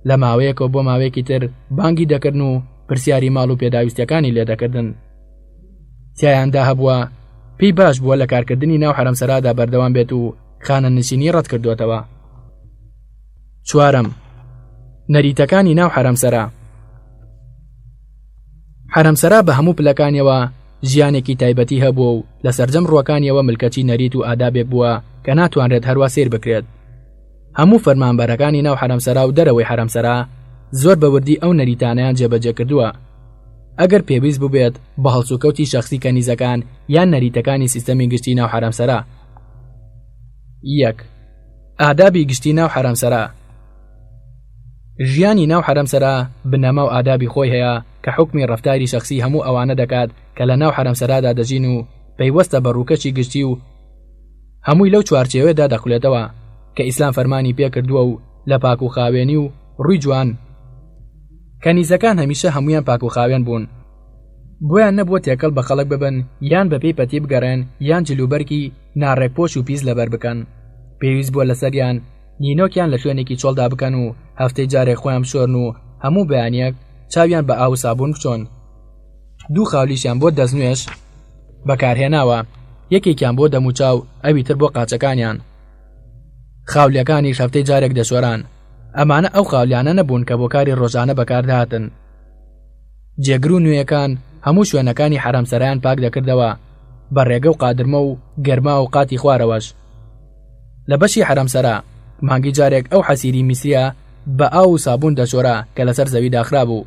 لە ماوەیەکەوە بۆ ماوەیەکی تر بانگی دەکردن و پرسیاری ماڵ و پێداویستەکانی لێ دەکردن. تیایاندا هەبووە پێی باش بووە لە کارکردنی ناو حەرەمسەرادا بەردەوام بێت و خانەنشینی ڕەت کردوێتەوە. 4. نەریتەکانی ناو حەرەمسەرا. حەرەمسەرا بە هەموو پلەکانیەوە ژیانێکی تایبەتی هەبووە و لە سەرجەم ڕووەکانیەوە ملکەتی نەریت و ئادابێک بووە کە ناتوانرێت هەروە سیر بکرێت. هەموو فەرمانبەرەکانی ناو حەرەمسەرا و دەرەوەی حەرەمسەرا زۆر بەوردی ئەو نەریتانیان جێبەجێ کردووە. ئەگەر پێویست بووبێت بە هەڵسوکەوتی شەخسی کەنیزەکان یان نەریتەکانی سیستەمی گشتی ناو حەرەمسەرا. 1. ئادابی گشتی ناو حەرەمسەرا. ژیانی ناو حەرەمسەرا بنەما و ئادابی خۆی هەیە کە حکمی ڕەفتاری شەخسی هەموو ئەوانە دەکات کە لە ناو حەرەمسەرادا دەژین و پەیوەستە بە ڕووکەچی گشتی و هەمووی لەو چوارچێوەیەدا دەخولێتەوە کە ئیسلام فەرمانی پێکردووە و لە پاک و خاوێنی و ڕووی جوان. کەنیزەکان هەمیشە هەمویان پاک و خاوێن بوون، بۆیان نەبووە تێکەڵ بە خەڵک ببن یان بەپێی پەتی بگەڕێن یان جلوبەرکی ناڕێکپۆش و پیس لەبەر بکەن. پێویست بووە لەسەریان نینۆکیان لە شوێنێکی چۆڵدا بکەن و هەفتەی جارێک خۆیان بشۆرن و هەموو بەیانیەک چاویان بە ئاو سابوون بچۆن. 2 خاولیشیان بۆ دەستنوێش بەکارهێناوە، یەکێکیان بۆ دەموچاو، ئەوی تر بۆ قاچەکانیان. خاولیەکانیش هەفتەی جارێک دەشۆران. ئەمانە ئەو خاولیانە نەبوون کە بۆ کاری ڕۆژانە بەکاردهاتن. جێگر و نوێیەکان هەموو شوێنەکانی حەرەمسەرایان پاک دەکردەوە بە ڕێگە و قادرمە و گەرما و قاتی خوارەوەش. لە بەشی حەرەمسەرا مانگی جارێک ئەو حەسیری میسریە بە ئاو و سابوون دەشۆرا کە لەسەر زەوی داخرا بوو.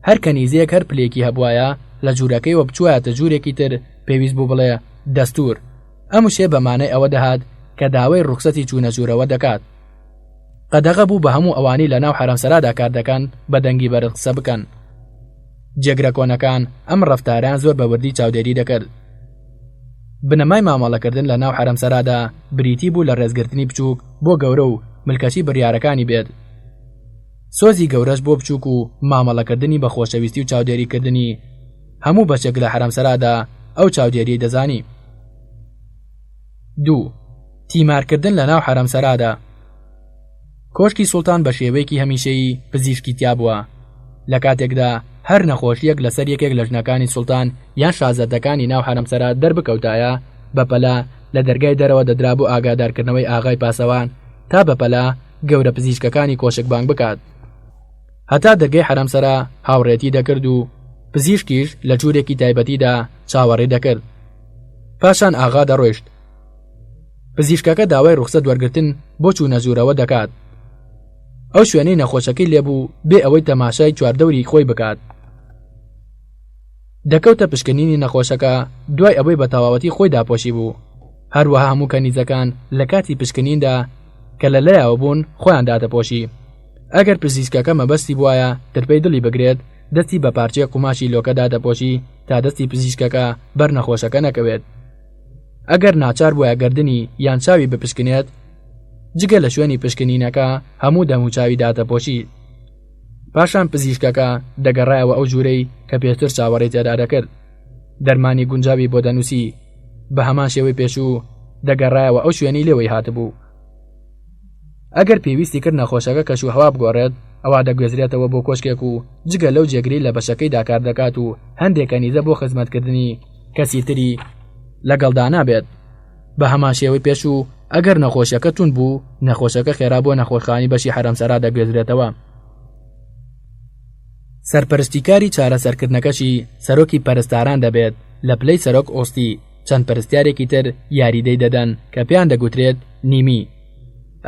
هەر کەنیزەیەک هەر پلێکی هەبوایە لە جوورەکەیەوە بچوایەتە جوورێکی تر پێویست بوو بڵێ دەستور. ئەم شێ بەمانەی ئەوە دەهات کە داوای ڕوخسەتی چوونە ژوورەوە دەکات. قەدەغە بوو بە هەموو ئەوانی لە ناو حەرەمسەرادا کار دەکەن بە دەنگی بەرز قسە بکەن. جێگرە کۆنەکان ئەم ڕەفتاریان زۆر بە وردی چاودێری دەکرد. بنەمای مامەڵەکردن لە ناو حەرەمسەرادا بریتی بوو لە ڕێزگرتنی بچووک بۆ گەورە و ملکەچی بڕیارەکانی بێت. سۆزی گەورەش بۆ بچووک و مامەڵەکردنی بە خۆشەویستی و چاودێریکردنی هەموو بەشێک لە حەرەمسەرادا ئەو چاودێری دەزانی. 2. تیمارکردن لە ناو حەرەمسەرادا. کۆشکی سوڵتان بە شێوەیەکی هەمیشەیی پزیشکی تیا بووە. لە کاتێکدا هەر نەخۆشیەک لەسەر یەکێک لە ژنەکانی سوڵتان یان شازەردەکانی ناو حەرەمسەرا دەربکەوتایە بەپەلا لە دەرگای دەرەوە دەدرا بۆ ئاگادارکردنەوەی ئاغای پاسەوان تا بەپەلا گەورە پزیشکەکانی کۆشک بانگ بکات. هەتا دەرگای حەرەمسەرا هاوڕێتی دەکرد و پزیشکیش لە جوورێکی تایبەتیدا چاوەڕێ دەکرد. پاشان ئاغا دەڕۆیشت. پزیشکەکە داوای ڕوخسەت وەرگرتن بۆ چوونە ژوورەوە دەکات. ئەو شوێنەی نەخۆشەکەی لێبوو بێ ئەوەی تەماشای چواردەوری خۆی بکات. دەکەوتە پشکنینی نەخۆشەکە دوای ئەوەی بە تەواوەتی خۆی داپۆشی بوو. هەروەها هەموو کەنیزەکان لە کاتی پشکنیندا کە لە لایەوە بوون خۆیان داتەپۆشی. ئەگەر پزیشکەکە مەبەستی بوایە ترپەی دڵی بگرێت دەستی بە پارچەیە قوماشی لۆکەدا دەپۆشی تا دەستی پزیشکەکە بەر نەخۆشەکە نەکەوێت. ئەگەر ناچار بووە گردنی یان چاوی بپشکنێت جگە لە شوێنی پشکنینەکە هەموو دەم و چاوی داتەپۆشی. پاشان پزیشکەکە دەگەڕایەوە ئەو ژوورەی کە پێشتر چاوەڕێی تێدا دەکرد. دەرمانی گونجاوی بۆ دەنووسی بە هەمان شێوەی پێشوو دەگەڕایەوە ئەو شوێنی لێوەی هاتبوو. ئەگەر پێویستی کرد نەخۆشەکە کەش و هەوا بگۆڕێت ئەوا دەگوێزرێتەوە بۆ کۆشکێک و جگە لەو جێگری لە بەشەکەی داکار دەکات و هەندێک کەنیزە بۆ خزمەتکردنی کەسی تری لەگەڵدا نابێت. بە هەمان شێوەی پێشوو ئەگەر نەخۆشیەکە تون بوو نەخۆشەکە خێرا بۆ نەخۆشخانی بەشی حەرەمسەرا دەگوێزرێتەوە. سەرپەرستیکاری چارەسەرکردنەکەشی سەرۆکی پەرستاران دەبێت. لە پلەی سەرۆک ئۆستی چەند پەرستیارێکی تر یاریدەی دەدەن کە پێیان دەگوترێت نیمی.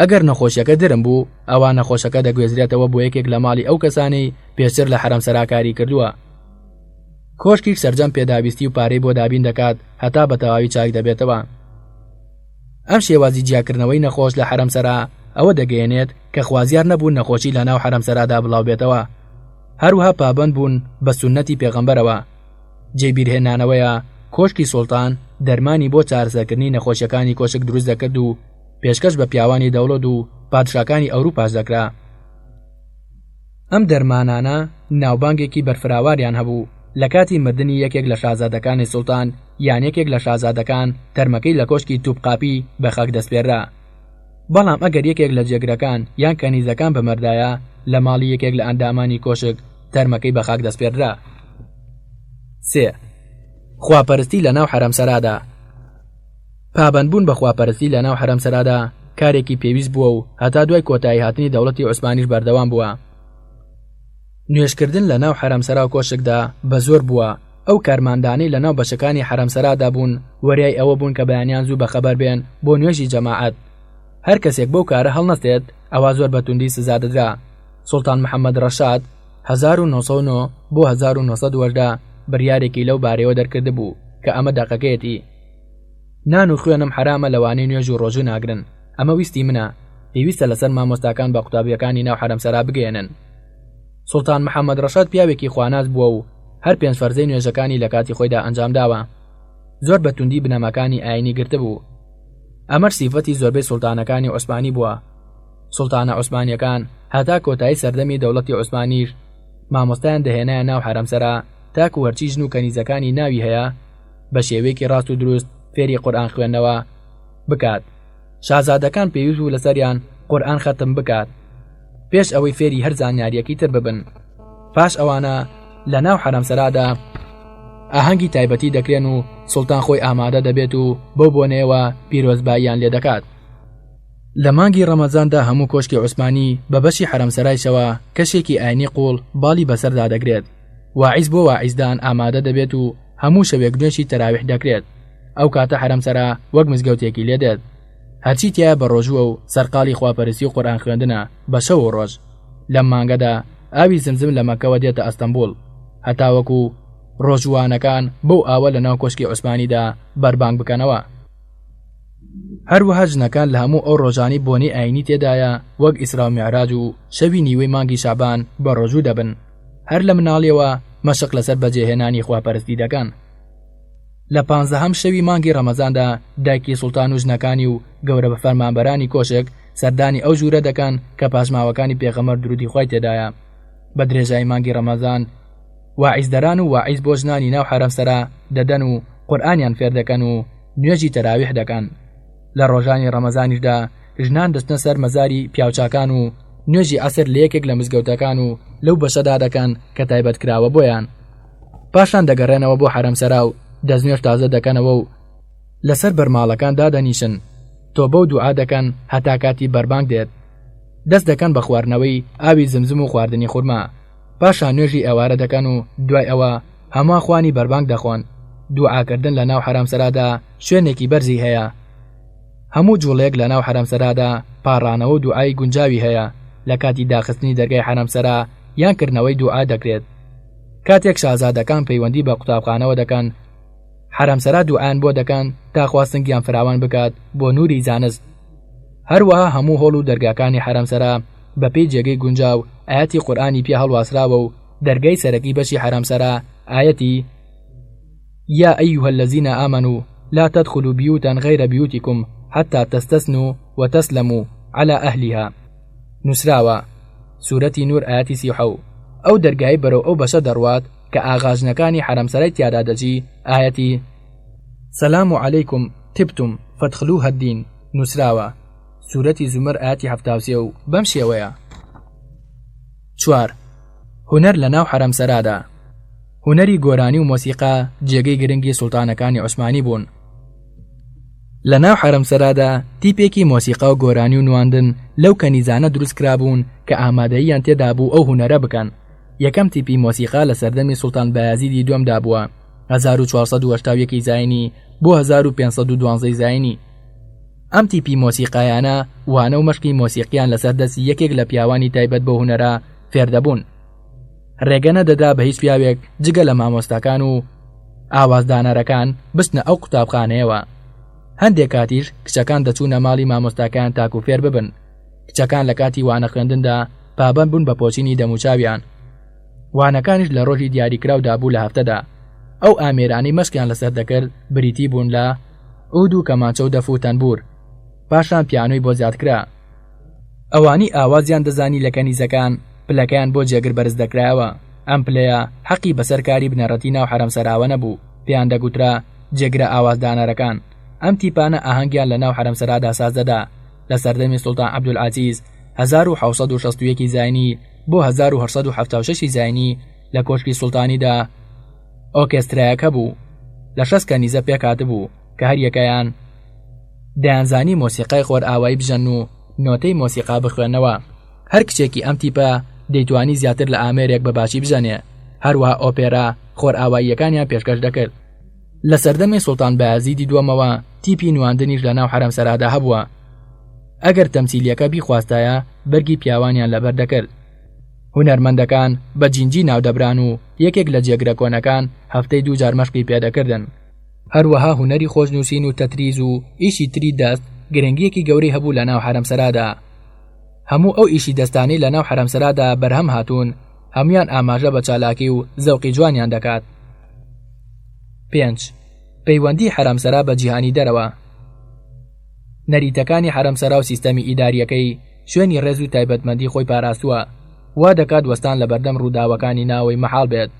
ئەگەر نەخۆشیەکە درم بوو ئەوە نەخۆشەکە دەگوێزرێتەوە بۆ یەکێک لە ماڵی ئەو کەسانی پێشتر لە حەرەمسەرا کاری کردووە. کۆشکی سەرجەم پێداویستی و پارەی بۆ دابین دەکات هەتا بە تەواوی چاک دەبێتەوە. ئەم شێوازی جیاکردنەوەی نەخۆش لە حەرەمسەرا ئەوە دەگەیەنێت کە خوازیار نەبوون نەخۆشی لە ناو حەرەمسەرادا بڵاو بێتەوە. هەروها پابەند بوون بە سونەتی پێغەمبەرەوە. جێبیرهێنانەوەیە کۆشکی سوڵتان دەرمانی بۆ چارەسەرکردنی نەخۆشیەکانی کۆشک دروست دەکرد و پێشکەش بە پیاوانی دەوڵەت و پادشاکانی ئەوروپاش دەکرا. ئەم دەرمانانە ناوبانگێکی بەرفراواریان هەبوو. لە کاتی مردنی یەکێک لە شازادەکانی سوڵتان یان یەکێک لە شازادەکان تەرمەکەی لە کۆشکی توپقاپی بە خەک دەستپێرا. بەڵام ئەگەر یەکێک لە جێگرەکان یان کەنیزەکان بەمەردایە لە ماڵی یەکێک لە ئەندامانی کۆشک تەرمەکەی بە خاک دەستپێرا. 3. خواپەرستی لە ناو حەرەمسەرادا. پابەندبوون بە خواپەرستی لە ناو حەرەمسەرادا کارێکی پێویست بووە و هەتا دوای کۆتایی هاتنی دەوڵەتی عوسمانیش بەردەوام بووە. نوێشکردن لە ناو حەرەمسەرا و کۆشکدا بە زۆر بووە. ئەو کارماندانەی لە ناو بەشەکانی حەرەمسەرادا بوون وەریای ئەوە بوون کە بەیانیان زوو بەخەبەر بێن بۆ نوێژی جەماعەت. هەر کەسێک بەو کارە هەڵنەستێت ئەوە زۆر بەتوندی سزا دەدرا. سوڵتان محەممەد ڕەشاد 1909 بۆ 1910 بڕیارێکی لەو بارەوە دەرکرد بوو کە ئەمە دەقەکەیەتی. نان و خوێنم حرامە لەوانەی نوێژ و ڕۆژوو ناگرن. ئەمە ویستی منە. پێویستە لەسەر مامۆستاکان بە قوتابیەکانی ناو حەرەمسەرا بگەێنن. سوڵتان محەممەد ڕەشاد پیاوێکی خواناز بووە و هەر پێنج فەرزەی نوێژەکانی لە کاتی خۆیدا ئەنجام داوە. زۆر بەتوندی بنەماکانی ئاینی گرتە بوو. ئەمەر سیفەتی زۆربەی سوڵتانەکانی عوسمانی بووە. سوڵتانە عوسمانیەکان هەتا کۆتایی سەردەمی دەوڵەتی عوسمانیش مامۆستایان دەهێنایە ناو حەرەمسەرا تاکو وەرچی ژن و کەنیزەکانی ناوی هەیە بە شێوەیەکی ڕاست و دروست فێری قورئان خوێندنەوە بکات. شازادەکان پێویست بوو لەسەریان قورئان ختم بکات پێش ئەوەی فێری هەر زانیاریەکی تر ببن. پاش ئەوانە لە ناو حەرەمسەرادا ئاهەنگی تایبەتی دەکرێن و سوڵتان خۆی ئامادە دەبێت و بەو بۆنەیەوە پیرۆزباییان لێ دەکات. لە مانگی ڕەمەزاندا هەموو کۆشکی عوسمانی بە بەشی حەرەمسەرایشەوە کەشێکی ئاینی قوڵ باڵی بەسەردا دەگرێت. واعیز بۆ واعیزدان ئامادە دەبێت و هەموو شەوێک نوێژی تەراویح دەکرێت. ئەو کاتە حەرەمسەرا وەک مزگەوتێکی لێ دێت. هەرچی تایە بە ڕۆژووە و سەرقاڵی خواپەرستی و قورئان خوێندنە بە شەو و ڕۆژ. لەم مانگەدا ئاوی زمزم لە مەکەوە دێتە ئەستەمبوڵ هەتا وەکو ڕۆژوانەکان بەو ئاوە لە ناو کۆشکی عوسمانیدا بەربانگ بکەنەوە. هەروەها ژنەکان لە هەموو ئەو ڕۆژانی بۆنەی ئاینی تێدایە وەک ئیسرا و میعراج و شەوی نیوەی مانگی شابان بە ڕۆژوو دەبن. هەر لە مناڵیەوە مەشق لەسەر بەجێهێنانی خواپەرستی دەکەن. لە 15هەم شەوی مانگی ڕەمەزاندا دایکی سوڵتان و ژنەکانی و گەورە بە فەرمانبەرانی کۆشک سەردانی ئەو ژوورە دەکەن کە پاشماوەکانی پێغەمبەر درودی خوای تێدایە. بە درێژایی مانگی ڕەمەزان واعیزدەران و واعیز بۆ ژنانی ناو حەرەمسەرا دەدەن و قورئانیان فێر دەکەن و نوێژی تەراویح دەکەن. لە ڕۆژانی ڕەمەزانیشدا ژنان دەچنە سەر مەزاری پیاوچاکان و نوێژی عەسر لە یەکێک لە مزگەوتەکان و لەو بەشەدا دەکەن کە تایبەت کراوە بۆیان. پاشان دەگەڕێنەوە بۆ حەرەمسەرا و دەستنوێژ تازە دەکەنەوە و لەسەر بەرماڵەکان دادەنیشن. تۆبە و دوعا دەکەن هەتا کاتی بەربانگ دێت. دەست دەکەن بە خواردنەوەی ئاوی زمزم و خواردنی خورما. پاشان نوێژی ئێوارە دەکەن و دوای ئەوە هەموو خوانی بەربانگ دەخۆن. دوعاکردن لە ناو حەرەمسەرادا شوێنێکی بەرزی هەیە. هەموو جوڵێک لە ناو حەرەمسەرادا پاڕانەوە و دوعای گونجاوی هەیە. لە کاتی داخستنی دەرگای حەرەمسەرا یان کردنەوەی دوعا دەکرێت. کاتێک شازادەکان پەیوەندی بە قوتابخانەوە دەکەن، حەرەمسەرا دوعایان بۆ دەکەن تا خواستنگیان فراوان بکات بۆ نووری زانست. هەروەها هەموو هۆڵ و دەرگاکانی حەرەمسەرا بەپێی جێگەی گونجاو ئاەتی قورئانی پێ هەڵواسراوە و دەرگای سەرەکی بەشی حەرەمسەرا ئاەتی یا ئەیها الذین آمنوا لا تدخلوا بيوتا غير بيوتكم حتى تستثنوا وتسلموا على أهلها نووسراوە. سوورەتی نور ئاەتی 37. ئەو دەرگای بەرەو ئەو بەشە دەڕوات کە ئاغاژنەکانی حەرەمسەرای تیادا دەجی ئاەتی سەلام عەلەیکم تبتم فادخلوها الدین نووسراوە. سوورەتی زومر ئاەتی 73 و بەم شێوەیە. 4. هونەر لە ناو حەرەمسەرادا. هونەری گۆرانی و مۆسیقا جێگەی گرنگی سوڵتانەکانی عوسمانی بوون. لە ناو حەرەمسەرادا تیپێکی مۆسیقا و گۆرانی و نواندن لەو کەنیزانە دروست کرابوون کە ئامادەییان تێدا بوو ئەو هونەرە بکەن. یەکەم تیپی مۆسیقا لە سەردەمی سوڵتان بایەزیدی دووەمدا بووە 1481 زاینی بۆ 1512 زاینی. ئەم تیپی مۆسیقایانە وانە و مەشقی مۆسیقیان لەسەر دەستی یەکێک لە پیاوانی تایبەت بە هونەرە فێردەبوون. ڕێگەنە دەدا بە هیچ پیاوێک جگە لە مامۆستاکان و ئاوازدانەرەکان بستنە ئەو قوتابخانەیەوە. هەندێک کاتیش کچەکان دەچوونە ماڵی مامۆستاکان تاکو فێر ببن. کچەکان لە کاتی وانە خوێندندا پابەند بوون بە پۆچینی دەموچاویان. وانەکانیش لە ڕۆژی دیاریکراودا بوو لە هەفتەدا. ئەو ئامێرانی مەشقیان لەسەر دەکرد بریتی بوون لە عود و کەمانچە و دەف و تەنبور. پاشان پیانۆی بۆ زیادکرا. ئەوانی ئاوازیان دەزانی لە کەنیزەکان پلەکەیان بۆ جێگر بەرز دەکرایەوە. ئەم پلەیە حەقی بەسەرکاری بنەڕەتی ناو حەرەمسەراوە نەبوو. پێیان دەگوترا جێگرە ئاوازدانەرەکان. ئەم تیپانە ئاهەنگیان لە ناو حەرەمسەرادا ساز دەدا. لە سەردەمی سوڵتان عەبدولعەزیز 1761 زاینی بۆ 1876 زاینی لە کۆشکی سوڵتانیدا ئۆرکێسترایەکە بوو. لە 6 کەنیزە پێکاتبوو کە هەر یەکەیان دەیانزانی مۆسیقای خۆر ئاوایی بژەن و نۆتەی مۆسیقا بخوێنەوە. هەر کچێکی ئەم تیپە دەیتوانی زیاتر لە ئامێرێک بەباشی بژەنێ. هەروەها ئۆپێرا خۆر ئاواییەکانیان پێشکەش دەکرد. لە سەردەمی سوڵتان بایەزیدی دووەمەوە تیپی نواندنیش لە ناو حەرەمسەرادا هەبووە. ئەگەر تەمسیلیەکە بیخواستایە بەرگی پیاوانیان لەبەر دەکرد. هونەرمەندەکان بە جینجی ناودەبران و یەکێک لە جێگرە کۆنەکان هەفتەی 2 جار مەشقی پێدەکردن. هەروەها هونەری خۆشنووسین و تەتریز و ئیشی تری دەست گرنگیەکی گەورەی هەبوو لە ناو حەرەمسەرادا. هەموو ئەو ئیشی دەستانەی لە ناو حەرەمسەرادا بەرهەم هاتوون هەمویان ئاماژە بە چالاکی و زەوقی جوانیان دەکات. 5. پەیوەندی حەرەمسەرا بە جیهانی دەرەوە. نەریتەکانی حەرەمسەرا و سیستەمی ئیداریەکەی شوێنی ڕێز و تایبەتمەندی خۆی پاراستووە. وا دەکات وەستان لە بەردەم ڕووداوەکانی ناوەی مەحاڵ بێت.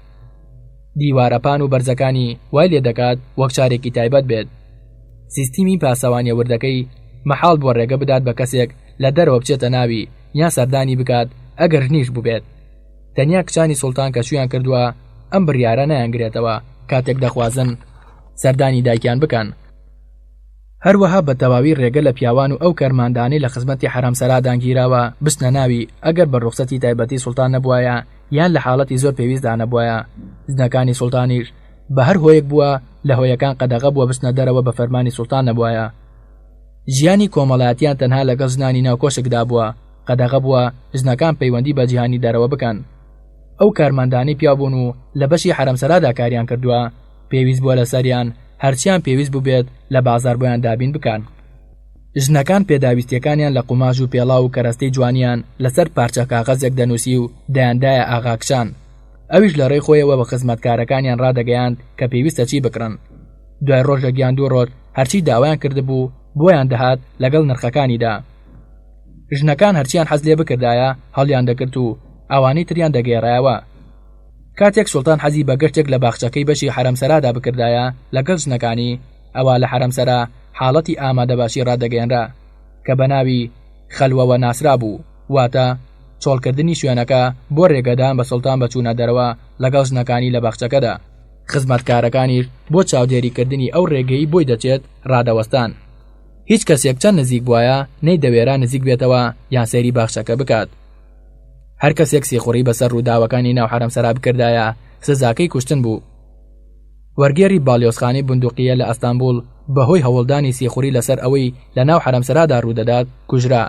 دیوارەپان و بەرزەکانی وای لێ دەکات وەک چارێکی تایبەت بێت. سیستیمی پاسەوانیە وردەکەی مەحاڵ بۆ ڕێگە بدات بە کەسێک لە دەرەوە بچێتە ناوی یان سەردانی بکات ئەگەر ژنیش بووبێت. تەنیا کچانی سوڵتان کە شویان کردووە ئەم بڕیارە نەیانگرێتەوە کاتێک دەخوازن سەردانی دایکیان بکەن. هەروەها بە تەواوی ڕێگە لە پیاوان و ئەو کەرماندانەی لە خزمەتی حەرەمسەرا دانگیراوە بستنە ناوی ئەگەر بە ڕوخسەتی تایبەتی سوڵتان نەبووایە یان لە حاڵەتی زۆر پێویستدا نەبووایە. ژنەکانی سوڵتانیش بە هەر هۆیەک بووە لە هۆیەکان قەدەغە بووە بستنە دەرەوە بە فەرمانی سوڵتان نەبووایە. ژیانی کۆمەڵایەتیان تەنها لەگەڵ ژنانی ناو کۆشکدا بووە. قەدەغە بووە ژنەکان پەیوەندی بە جیهانی دەرەوە بکەن. ئەو کارماندانی پیا بوون و لە بەشی حەرەمسەرادا کاریان کردووە. پێویست بووە لە سەریان هەرچیان پێویست بوو بێت لە بازار بۆیان دابین بکەن. ژنەکان پێداویستیەکانیان لە قوماژ و پێڵاو و کەرەستەی جوانیان لەسەر پارچە کاغەزێک دەنووسی و دایاندایە ئاغاکشان. ئەویش لە ڕێی خۆیەوە بە خزمەتکارەکانیان ڕادەگەیاند کە پێویستە چی بکڕن. دوای ڕۆژێک یان دوو ڕۆژ هەرچی داوایان کردبوو بۆیان دەهات لەگەڵ نرخەکانیدا. ژنەکان هەرچیان حەز لێ بکردایە هەڵیان دەکرد و ئەوانەی تریان دەگێڕایەوە. کاتێک سوڵتان حەزی بە گەشتێک لە باخچەکەی بەشی حەرەمسەرادا بکردایە لەگەڵ ژنەکانی، ئەوە لە حەرەمسەرا حاڵەتی ئامادەباشی ڕادەگەێنرا کە بە ناوی خەلوەوە ناسرا بوو، واتە چۆڵکردنی شوێنەکە بۆ ڕێگەدان بە سوڵتان بەچوونە دەرەوە لەگەڵ ژنەکانی لە باخچەکەدا. خزمەتکارەکانیش بۆ چاودێریکردنی ئەو ڕێگەی بۆی دەچێت ڕادەوەستان. هیچ کەسێک چەند نزیک بووایە نەی دەوێرا نزیک بێتەوە یان سەیری باخچەکە بکات. هەر کەسێک سێخوڕی بەسەر ڕووداوەکانی ناو حەرەمسەرا بکردایە سزاکەی کوشتن بوو. وەرگێری باڵیۆزخانەی بندوقیە لە ئەستانبول بەهۆی هەوڵدانی سێخوڕی لەسەر ئەوەی لە ناو حەرەمسەرادا ڕوودەدات کوژرا،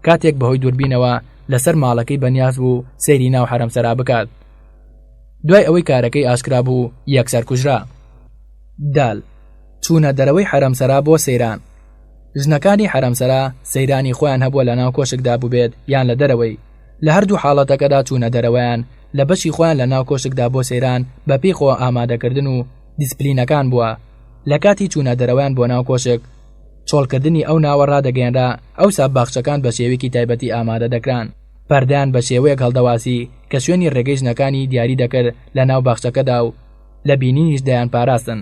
کاتێک بەهۆی دووربینەوە لەسەر ماڵەکەی بەنیاز بوو سەیری ناو حەرەمسەرا بکات. دوای ئەوەی کارەکەی ئاشکرا بوو یەکسەر کوژرا. دال چوونە دەرەوەی حەرەمسەرا بۆ سەیران. ژنەکانی حەرەمسەرا سەیرانی خۆیان هەبووە لە ناو کۆشکدا بووبێت یان لە دەرەوەی. لە هەردوو حاڵەتەکەدا چوونە دەرەوەیان لە بەشی خۆیان لە ناو کۆشکدا بۆ سەیران بە پێی خۆ ئامادەکردن و دیسپلینەکان بووە. لە کاتی چوونە دەرەوەیان بۆ ناو کۆشک چۆڵکردنی ئەو ناوە ڕادەگەێنرا، ئەوسا باخچەکان بە شێوەیەکی تایبەتی ئامادە دەکران. پەردەیان بە شێوەیەک هەڵدەواسی کە شوێنی ڕێگەی ژنەکانی دیاری دەکرد لە ناو باخچەکەدا و لە بینینیش دەیان پاراستن.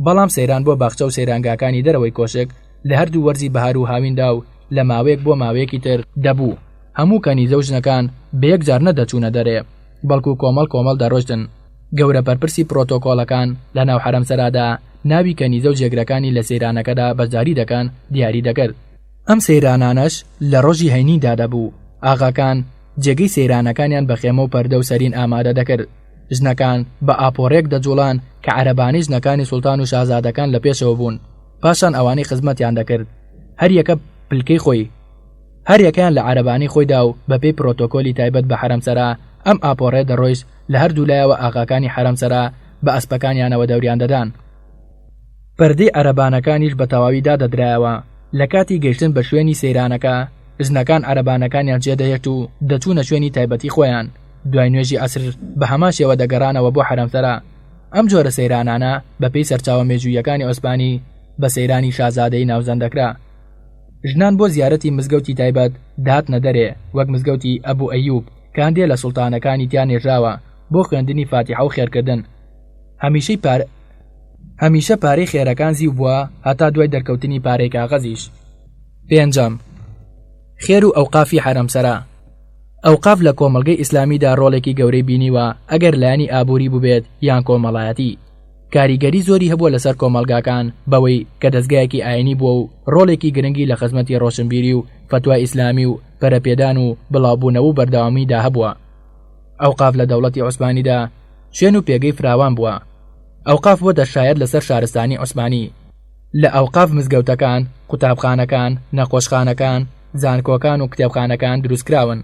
بەڵام سەیران بۆ باخچە و سەیرانگاکانی دەرەوەی کۆشک لە هەردوو وەرزی بەهار و هاویندا و لە ماوەیەک بۆ ماوەیەکی تر دەبوو. هەموو کەنیزە و ژنەکان بە یەکجار نەدەچوونە دەرێ، بەڵکو کۆمەڵ دەڕۆشتن. گەورە بەرپرسی پرۆتۆکۆڵەکان لە ناو حەرەمسەرادا ناوی کەنیزە و جێگرەکانی لە سەیرانەکەدا بەشداری دەکەن دیاری دەکرد. ئەم سەیرانانەش لە ڕۆژی هەینیدا دەبوو. ئاغاکان جێگەی سەیرانەکانیان بە خێمە و پەردە و سەرین ئامادە دەکرد. ژنەکان بە ئاپۆڕێک دەجوڵان کە عەرەبانەی ژنەکانی سوڵتان و شازادەکان لە پێشەوە بوون. پاشان ئەوانەی خزمەتیان دەکرد. هەر یەکە پلکەی خۆی، هەر یەکەیان لە عەرەبانەی خۆیدا و بەپێی پرۆتۆکۆلی تایبەت بە حەرەمسەرا ئەم ئاپۆڕێ دەڕۆیشت لە هەردوو لایەوە ئاغاکانی حەرەمسەرا بە ئەسپەکانیانەوە دەوریان دەدان. پەردەی عەرەبانەکانیش بە تەواوی دادەدرایەوە. لە کاتی گەیشتن بە شوێنی سەیرانەکە ژنەکان عەرەبانەکانیان جێدەهێشت و دەچوونە شوێنی تایبەتی خۆیان. دوای نوێژی عەسر بە هەماشەوە دەگەڕانەوە بۆ حەرەمسەرا. ئەم جۆرە سەیرانانە بەپێی سەرچاوە مێژوویەکانی عوسمانی بە سەیرانی شازادەی ناوزەندەکرا. ژنان بۆ زیارەتی مزگەوتی تایبەت داهاتنە دەرێ، وەک مزگەوتی ئەبوو ئەیوب کە هەندێ لە سوڵتانەکانی تیان نێژراوە بۆ خوێندنی فاتیحە و خێرکردن. هەمیشە پارەی خێرەکان زیو بووە هەتا دوای دەرکەوتنی پارەی کاغەزیش. پێنجەم، خێر و ئەوقافی حەرەمسەرا. ئەوقاف لە کۆمەڵگەی ئیسلامیدا ڕۆڵێکی گەورەی بینیوە، ئەگەر لایەنی ئابووری بووبێت یان کۆمەڵایەتی. کاریگەری زۆری هەبووە لەسەر کۆمەلگاکان بەوەی کە دەستگایەکی ئاینی بووە و ڕۆڵێکی گرنگی لە خزمەتی ڕۆشنبیری و فتوای ئیسلامی و پەرەپێدان و بڵاوبوونەوە و بەردەوامیدا هەبووە. ئەوقاف لە دەوڵەتی عوسمانیدا شوێن و پێگەی فراوان بووە. ئەوقاف بۆ دەشایەت لەسەر شارستانی عوسمانی. لە ئەوقاف مزگەوتەکان، قوتابخانەکان، نەخۆشخانەکان، زانکۆکان و کتێبخانەکان دروستکراون.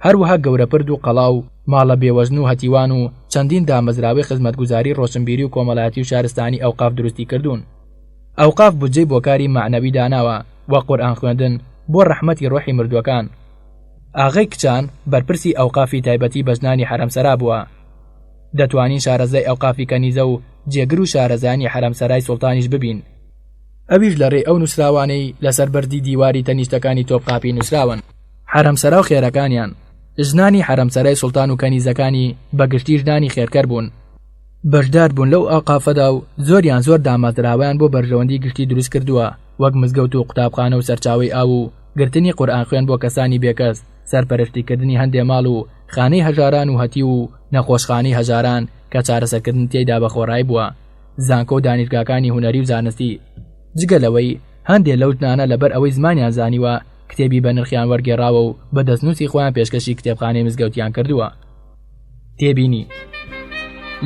هەروەها گەورەپرد و قەڵاو، ماڵە بێوەژن و هەتیوان و چەندین دامەزراوی خزمەتگوزاری ڕۆشنبیری و کۆمەڵایەتی و شارستانی ئەوقاف دروستی کردوون. ئەوقاف بودجەی بۆ کاری معنەوی داناوە، وە قورئان خوێندن بۆ ڕەحمەتی ڕۆحی مردووەکان. ئاغای کچان بەرپرسی ئەوقافی تایبەتی بە ژنانی حەرەمسەرا بووە. دەتوانین شارەزای ئەوقافی کەنیزە و جێگر و شارەزانی حەرەمسەرای سوڵتانیش ببین. ئەویش لەڕێ ئەو نووسراوانەی لەسەر بەردی دیواری تەنیشتەکانی تۆپقاپی نووسراون. حەرەمسەرا و خێرەکانیان. ژنانی حەرەمسەرای سوڵتان و کەنیزەکانی بەگشتی ژنانی خێرکەر بوون. بەشدار بوون لەو ئاقافەدا و زۆریان زۆر دامەزراویان بۆ بەرژەوەندی گشتی دروست کردووە، وەک مزگەوت و قوتابخانە و سەرچاوی ئاو و گرتنی قورئان خوێن بۆ کەسانی بێکەس، سەرپەرشتیکردنی هەندێ ماڵ و خانەی هەژاران و هەتی و نەخۆشخانەی هەژاران کە چارەسەرکردن تێیدا بە خۆڕایی بووە، زانکۆ و دانیشگاکانی هونەری و زانستی. جگە لەوەی هەندێک لەو ژنانە لەبەر ئەوەی زمانیان زانیوە کتێبی بە نرخیان وەرگێڕاوە و بە دەستنووسی خۆیان پێشکەشی کتێبخانەی مزگەوتیان کردووە. تێبینی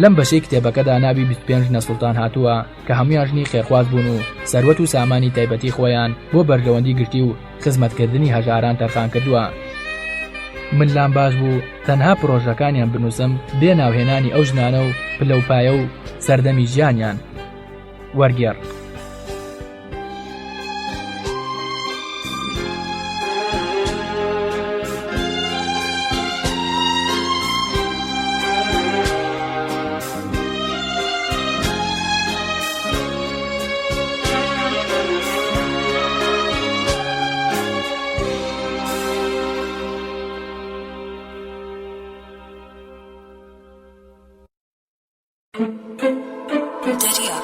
لەم بەشەی کتێبەکەدا ناوی 25 ژنە سوڵتان هاتووە کە هەمویان ژنی خێرخواز بوون و سەروەت و سامانی تایبەتی خۆیان بۆ بەرژەوەندی گشتی و خزمەتکردنی هەژاران تەرخان کردووە. من لام باش بوو تەنها پرۆژەکانیان بنووسم بێ ناوهێنانی ئەو ژنانە و پلەپایە و سەردەمی ژیانیان. وەرگێڕ دەریا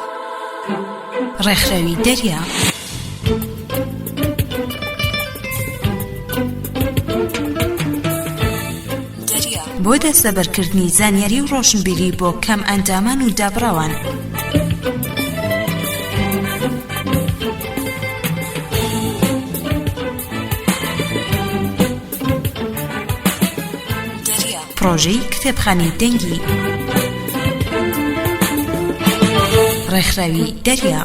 ڕێکخراوی دەریا بۆ دەستەبەرکردنی زانیاری و ڕۆشنبیری بۆ کەم ئەندامان و دابڕەوان پرۆژەی کتێبخانەی دەنگی ڕێکخراوی دەریا